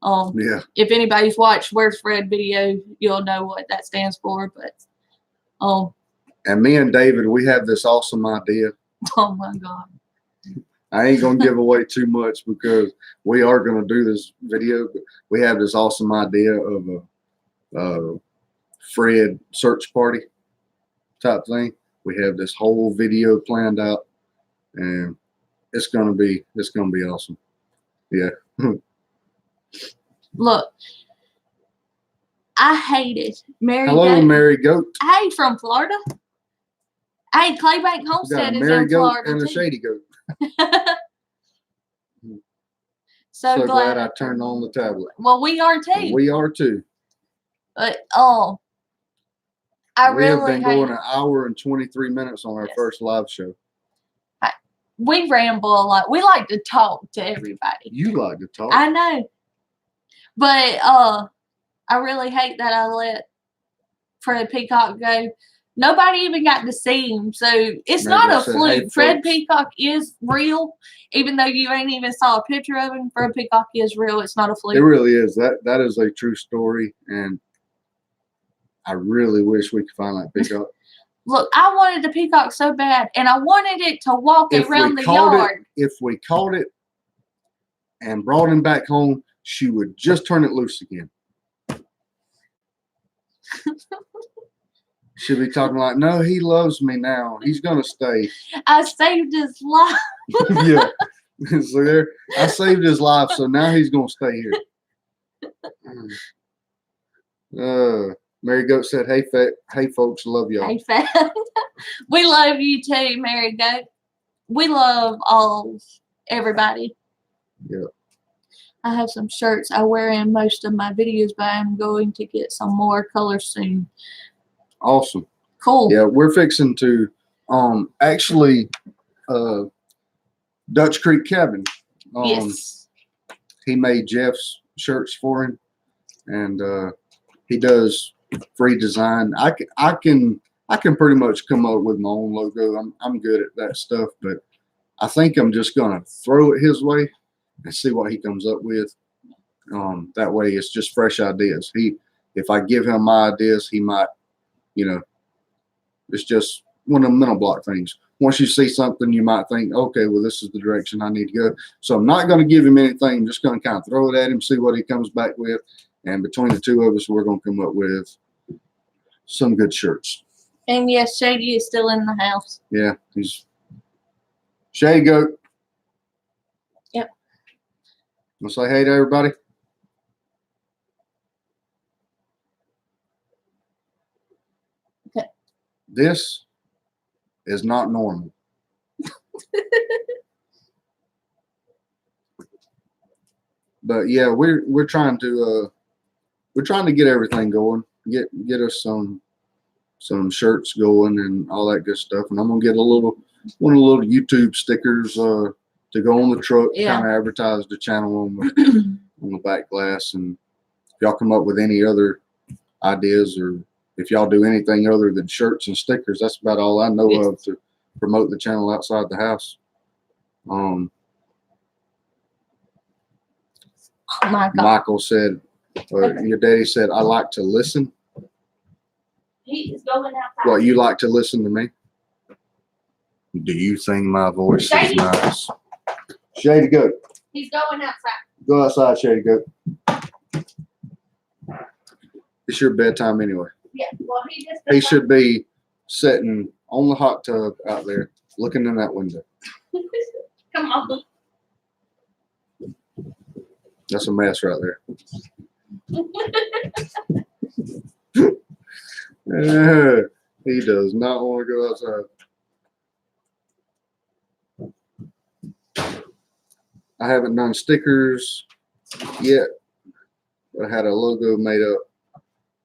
Yeah. If anybody's watched Where's Fred video, you'll know what that stands for. But and me and David, we have this awesome idea. oh my God. I ain't gonna give away too much because we are gonna do this video, but we have this awesome idea of a Fred search party type thing. We have this whole video planned out, and it's gonna be awesome. Yeah. Look, I hated Mary. Hello, Goat. Mary Goat. Hey, from Florida. Hey, Claybank Homestead is Mary in Goat Florida and a too. Shady Goat. so glad I turned on the tablet. Well, we are too. We are too. But we have been going an hour and 23 minutes on our first live show. We ramble a lot. We like to talk to everybody. You like to talk. I know. But I really hate that I let Fred Peacock go. Nobody even got to see him. So it's not a fluke. Hey, Fred Peacock is real. Even though you ain't even saw a picture of him, Fred Peacock is real. It's not a fluke. It really is. That is a true story. And I really wish we could find that peacock. Look, I wanted the peacock so bad. And I wanted it to walk around the yard. If we caught it and brought him back home, she would just turn it loose again. She'd be talking like, no, he loves me now. He's going to stay. I saved his life. Yeah. So there, I saved his life, so now he's going to stay here. Mary Goat said, hey, folks, love y'all. Hey, fat. We love you too, Mary Goat. We love everybody. Yeah. I have some shirts I wear in most of my videos, but I'm going to get some more colors soon. Awesome. Cool. Yeah, we're fixing to actually Dutch Creek Cabin. Yes. He made Jeff's shirts for him, and he does free design. I can pretty much come up with my own logo. I'm good at that stuff, but I think I'm just gonna throw it his way and see what he comes up with. That way it's just fresh ideas. If I give him my ideas, he might, it's just one of the mental block things. Once you see something, you might think, okay, well, this is the direction I need to go. So I'm not going to give him anything. I'm just going to kind of throw it at him, see what he comes back with. And between the two of us, we're going to come up with some good shirts. And yes, Shady is still in the house. Yeah, he's Shady Goat. Yep. Wanna say hey to everybody? Okay. This is not normal. But yeah, we're trying to get everything going. Get us some shirts going and all that good stuff. And I'm gonna get one of the little YouTube stickers to go on the truck, kind of advertise the channel on the back glass. And if y'all come up with any other ideas, or if y'all do anything other than shirts and stickers, that's about all I know of to promote the channel outside the house. Oh my God. Michael said, or your daddy said, I like to listen. He is going outside. What, you like to listen to me? Do you think my voice is nice? Shady Goat. He's going outside. Go outside, Shady Goat. It's your bedtime anyway. Yeah, well, he should be sitting on the hot tub out there looking in that window. Come on. That's a mess right there. He does not want to go outside. I haven't done stickers yet. I had a logo made up,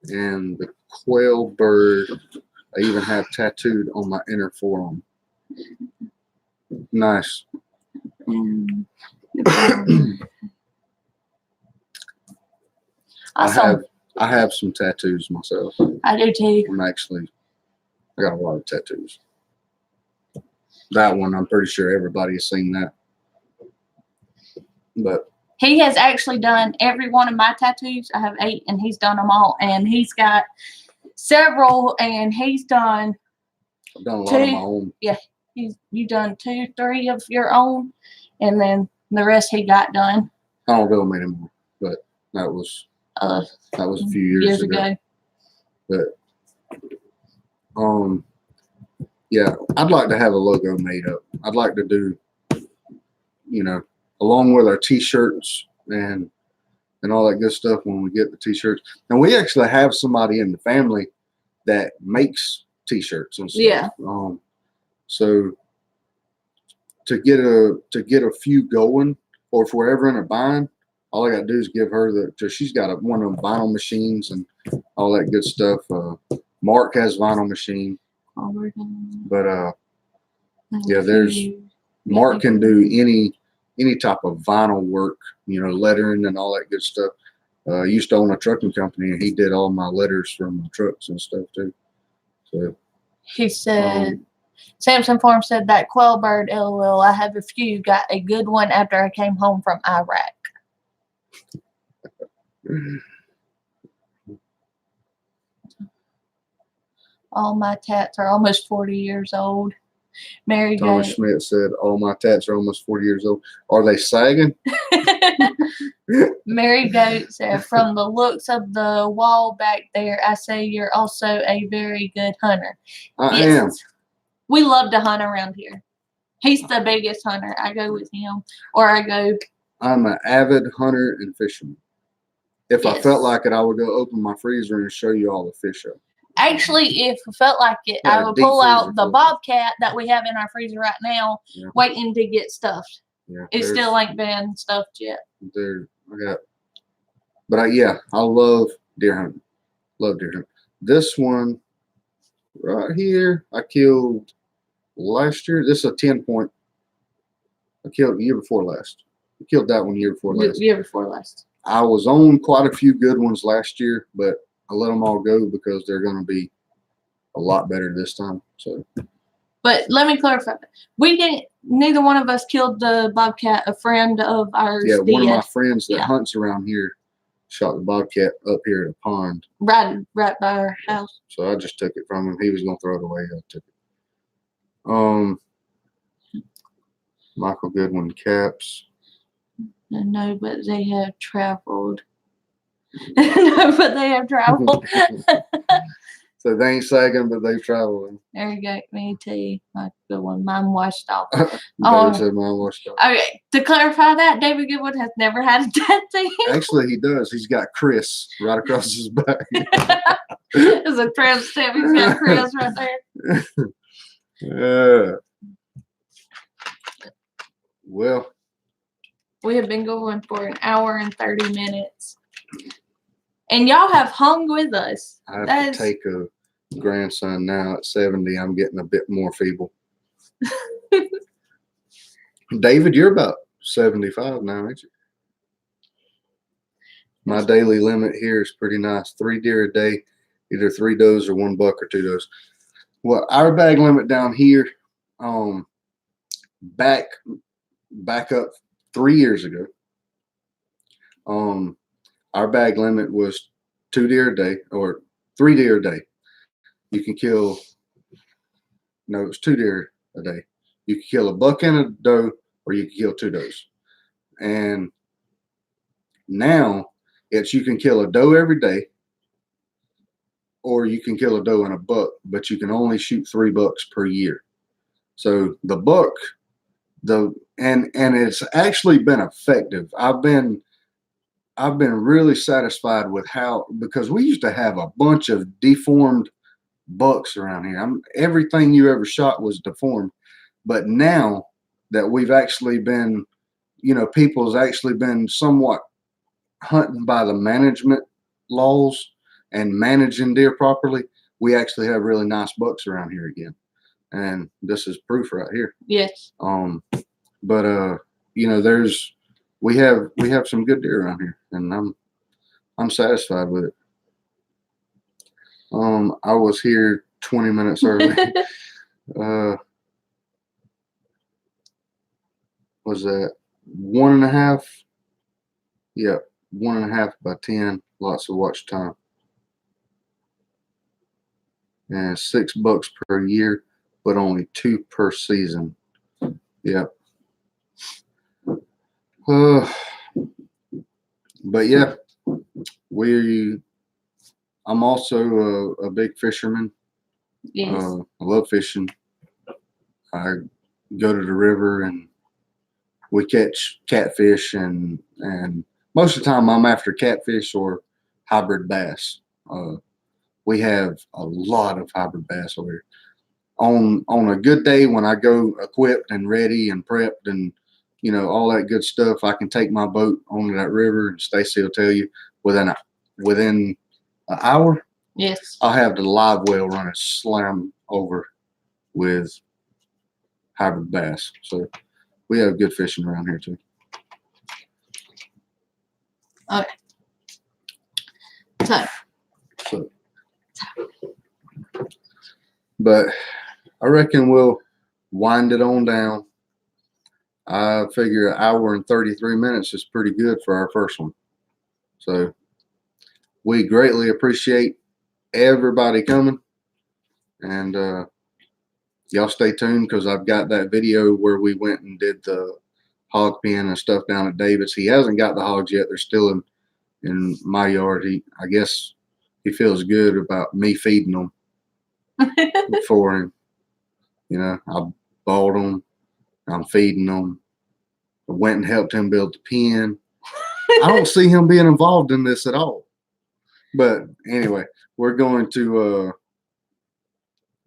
and the quail bird I even have tattooed on my inner forearm. Nice. Awesome. I have some tattoos myself. I do too. I got a lot of tattoos. That one, I'm pretty sure everybody has seen that. But he has actually done every one of my tattoos. I have 8, and he's done them all. And he's got several, and he's done. I've done a lot of my own. Yeah, you done 2, 3 of your own, and then the rest he got done. I don't do them anymore, but that was a few years ago. But yeah, I'd like to have a logo made up. I'd like to do, along with our t-shirts and all that good stuff when we get the t-shirts. And we actually have somebody in the family that makes t-shirts and stuff. Yeah. So to get a few going, or if we're ever in a bind, all I got to do is give her she's got one of them vinyl machines and all that good stuff. Mark has vinyl machine. But yeah, Mark can do any type of vinyl work, lettering and all that good stuff. Used to own a trucking company, and he did all my letters from the trucks and stuff too. So he said, Samson Farm said that quail bird, LOL, I have a few, got a good one after I came home from Iraq. All my tats are almost 40 years old. Mary Thomas Schmidt said, all my tats are almost 40 years old. Are they sagging? Mary Goat said, from the looks of the wall back there, I say you're also a very good hunter. I am. We love to hunt around here. He's the biggest hunter. I go with him, or I go. I'm an avid hunter and fisherman. If I felt like it, I would go open my freezer and show you all the fish up. Actually, if I felt like it, I would pull out the bobcat that we have in our freezer right now, waiting to get stuffed. Yeah, it still ain't been stuffed yet. I love deer hunting. Love deer hunting. This one right here, I killed last year. This is a 10-point. I killed the year before last. I killed that one year before last. Year before last. I was on quite a few good ones last year, but I let them all go because they're going to be a lot better this time. So But let me clarify. We didn't. Neither one of us killed the bobcat. A friend of ours Yeah, one of my did. friends that Yeah. hunts around here shot the bobcat up here at a pond. Right by our house. So I just took it from him. He was gonna throw it away. I took it. Michael Goodwin caps. No, but they have traveled. No, but they have traveled. So they ain't sagging, but they've traveled. There you go. Me too. My good one. Mine washed off. David said mine washed off. Okay. To clarify that, David Goodwin has never had a tattoo. Actually, he does. He's got Chris right across his back. It's a tramp stamp. He's got Chris right there. Yeah. Well, We have been going for an hour and 30 minutes. And y'all have hung with us. I have to take a grandson now at 70. I'm getting a bit more feeble. David, you're about 75 now, ain't you? My daily limit here is pretty nice. 3 deer a day, either 3 does or 1 buck or 2 does. Well, our bag limit down here, back up 3 years ago, our bag limit was 2 deer a day or 3 deer a day. You can kill, no, it was 2 deer a day. You can kill a buck and a doe, or you can kill 2 does. And now it's you can kill a doe every day, or you can kill a doe and a buck, but you can only shoot 3 bucks per year. So the buck, and it's actually been effective. I've been really satisfied with how, because we used to have a bunch of deformed bucks around here. Everything you ever shot was deformed. But now that we've actually been, people's actually been somewhat hunting by the management laws and managing deer properly, we actually have really nice bucks around here again. And this is proof right here. Yes. But we have some good deer around here, and I'm satisfied with it. I was here 20 minutes early. Was that 1.5? Yeah, 1.5 by 10. Lots of watch time. And 6 bucks per year, but only 2 per season. Yep. But yeah, I'm also a big fisherman. Yes. I love fishing. I go to the river and we catch catfish, and most of the time I'm after catfish or hybrid bass. We have a lot of hybrid bass over here. On a good day, when I go equipped and ready and prepped and all that good stuff, I can take my boat onto that river, and Stacy will tell you within an hour, Yes. I'll have the live well running slam over with hybrid bass. So we have good fishing around here too. Okay. So. But I reckon we'll wind it on down. I figure an hour and 33 minutes is pretty good for our first one. So we greatly appreciate everybody coming, and y'all stay tuned, because I've got that video where we went and did the hog pen and stuff down at David's. He hasn't got the hogs yet. They're still in my yard. I guess he feels good about me feeding them for him. I bought them. I'm feeding them. I went and helped him build the pen. I don't see him being involved in this at all. But anyway, we're going to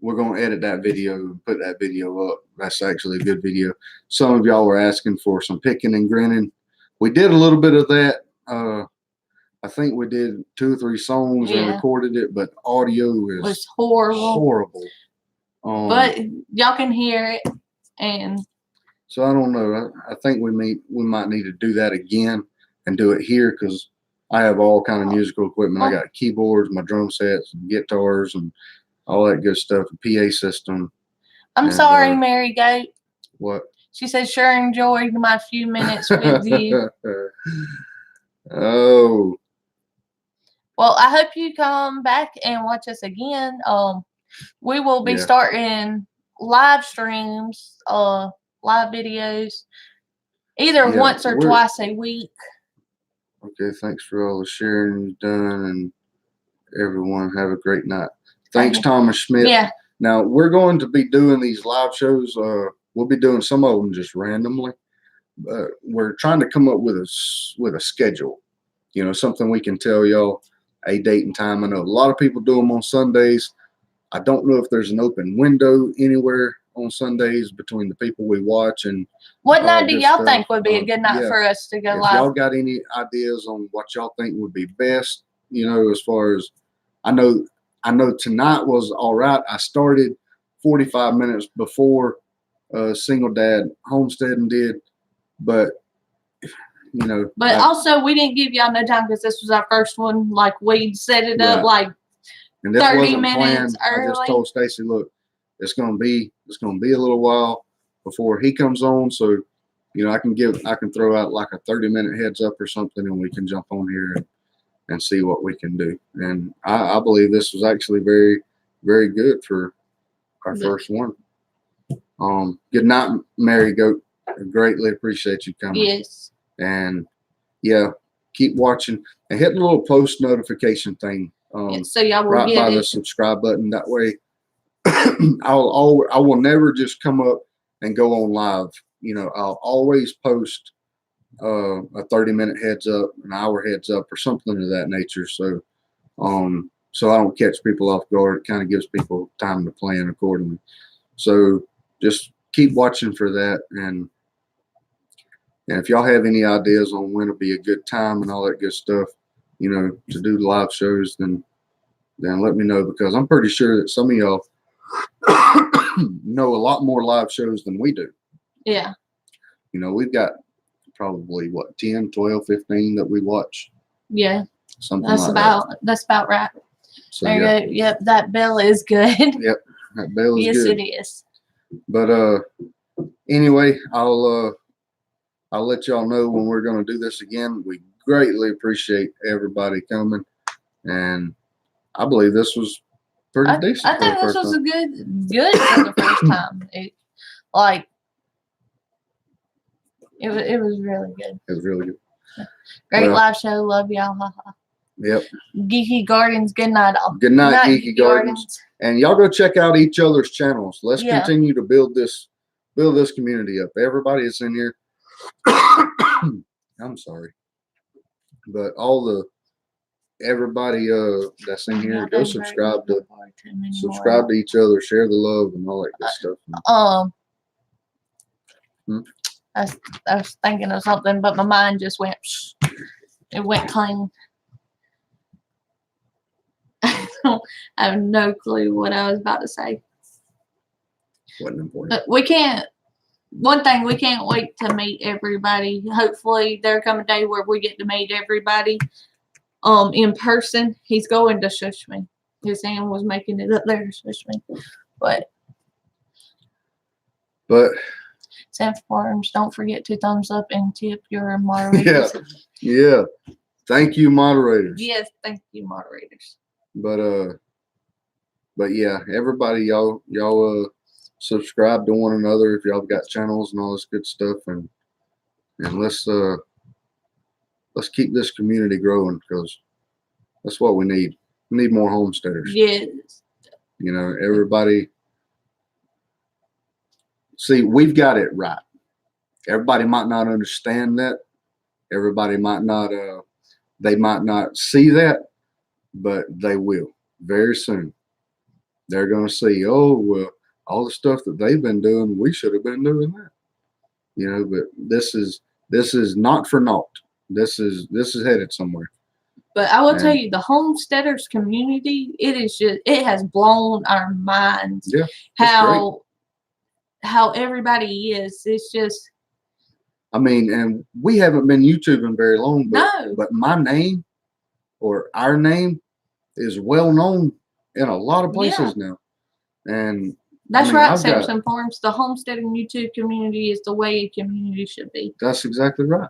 edit that video and put that video up. That's actually a good video. Some of y'all were asking for some picking and grinning. We did a little bit of that. I think we did 2 or 3 songs and recorded it, but audio was horrible. But y'all can hear it, and so I don't know. I think we might need to do that again and do it here, because I have all kind of musical equipment. I got keyboards, my drum sets, guitars, and all that good stuff, a PA system. I'm And, sorry, Mary Goat. What? She said, sure enjoyed my few minutes with you. Oh, Well, I hope you come back and watch us again. We will be Yeah. starting live streams, live videos, either Yeah, once or we're- twice a week. okay. Thanks for all the sharing you've done, and everyone have a great night. Thanks, you. Thomas Schmidt. Yeah. Now we're going to be doing these live shows. We'll be doing some of them just randomly. We're trying to come up with a schedule. You know, something we can tell y'all a date and time. I know a lot of people do them on Sundays. I don't know if there's an open window anywhere on Sundays between the people we watch and What night do this y'all stuff. think would be a good night Yeah. for us to go If live? y'all got any ideas on what y'all think would be best, you know, as far as I know tonight was all right. I started 45 minutes before Single Dad Homesteading did, but you know. But also, we didn't give y'all no time because this was our first one. Like, we set it up Right. like And this 30 wasn't minutes planned. I just early. told Stacy, look, it's gonna be a little while before he comes on, so you know I can throw out like a 30-minute heads up or something, and we can jump on here and see what we can do. And I believe this was actually very, very good for our first one. Good night, Mary Goat. I greatly appreciate you coming. Yes. And yeah, keep watching and hit the little post notification thing. So y'all will Right get by it. the subscribe button. That way, I will never just come up and go on live. You know, I'll always post a 30-minute heads up, an hour heads up, or something of that nature. So, so I don't catch people off guard. It kind of gives people time to plan accordingly. So just keep watching for that. And if y'all have any ideas on when it'll be a good time and all that good stuff, you know, to do live shows, then let me know, because I'm pretty sure that some of y'all know a lot more live shows than we do. Yeah. You know, we've got probably 10, 12, 15 that we watch. Yeah. Something That's like about right. So There yeah, you go. Yep, that bell is good. Yep, that bell is yes, good. it is. But anyway, I'll let y'all know when we're going to do this again. We greatly appreciate everybody coming, and I believe this was pretty decent. I think this was a good for the first time. It was really good. It was really good. Great Well, live show. Love y'all. Yep. Geeky Gardens. Good night, all. Good night, Geeky Gardens. And y'all go check out each other's channels. Let's continue to build this community up. Everybody that's in here. I'm sorry, but everybody that's in here, go subscribe to each other, share the love and all that good stuff. I was thinking of something, but my mind just went. It went clean. I have no clue what I was about to say. Wasn't important. We can't. One thing, we can't wait to meet everybody. Hopefully, there come a day where we get to meet everybody, in person. He's going to shush me. His hand was making it up there to shush me, but Sanford Farms, don't forget to thumbs up and tip your moderators. Yeah. Thank you, moderators. Yes, thank you, moderators. But yeah, everybody, y'all subscribe to one another if y'all got channels and all this good stuff, and let's keep this community growing, because that's what we need. We need more homesteaders. Yes. You know, everybody. See, we've got it right. Everybody might not understand that. Everybody might not. They might not see that, but they will very soon. They're going to see, oh, well, all the stuff that they've been doing, we should have been doing that. You know, but this is not for naught. This is headed somewhere. But I will tell you, the homesteaders community, it has blown our minds. Yeah. How everybody is. It's just. I mean, and we haven't been YouTubing very long, but my name or our name is well known in a lot of places now. And That's mean, right, I've got- Samson Farms. The homesteading YouTube community is the way a community should be. That's exactly right.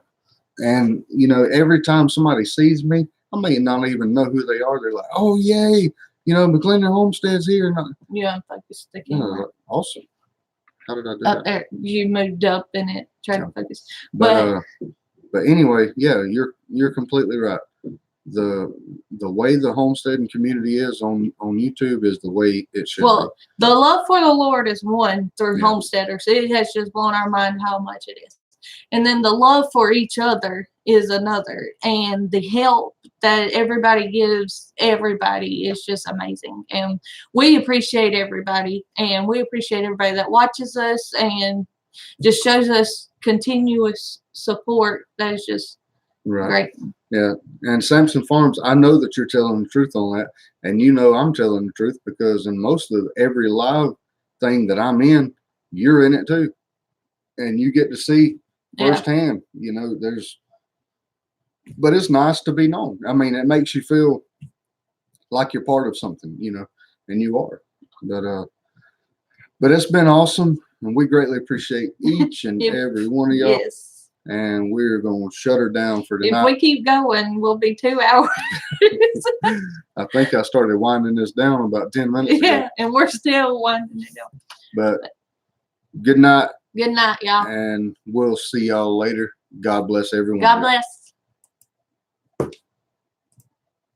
And you know, every time somebody sees me, I may not even know who they are. They're like, "Oh, yay! You know, McLendon Homestead's here." And Yeah, focus the you know, camera. like, awesome. How did I do Up that? there, you moved up in it. Try Yeah. to focus. But anyway, yeah, you're completely right. The way the homesteading community is on YouTube is the way it should Well, the love for the Lord is one through Yeah. homesteaders. It has just blown our mind how much it is. And then the love for each other is another. And the help that everybody gives everybody is just amazing. And we appreciate everybody. And we appreciate everybody that watches us and just shows us continuous support. That is just be. Right. great. Yeah. And Samson Farms, I know that you're telling the truth on that. And you know I'm telling the truth because in most of every live thing that I'm in, you're in it too. And you get to see Yeah. firsthand, you know, but it's nice to be known. I mean, it makes you feel like you're part of something, you know, and you are. But it's been awesome. And we greatly appreciate each and If- every one of y'all. Yes. And we're going to shut her down for If tonight. we keep going, we'll be 2 hours. I think I started winding this down about 10 minutes ago. Yeah, and we're still winding it down. But good night, Good night, y'all. and we'll see y'all later. God bless everyone. God bless.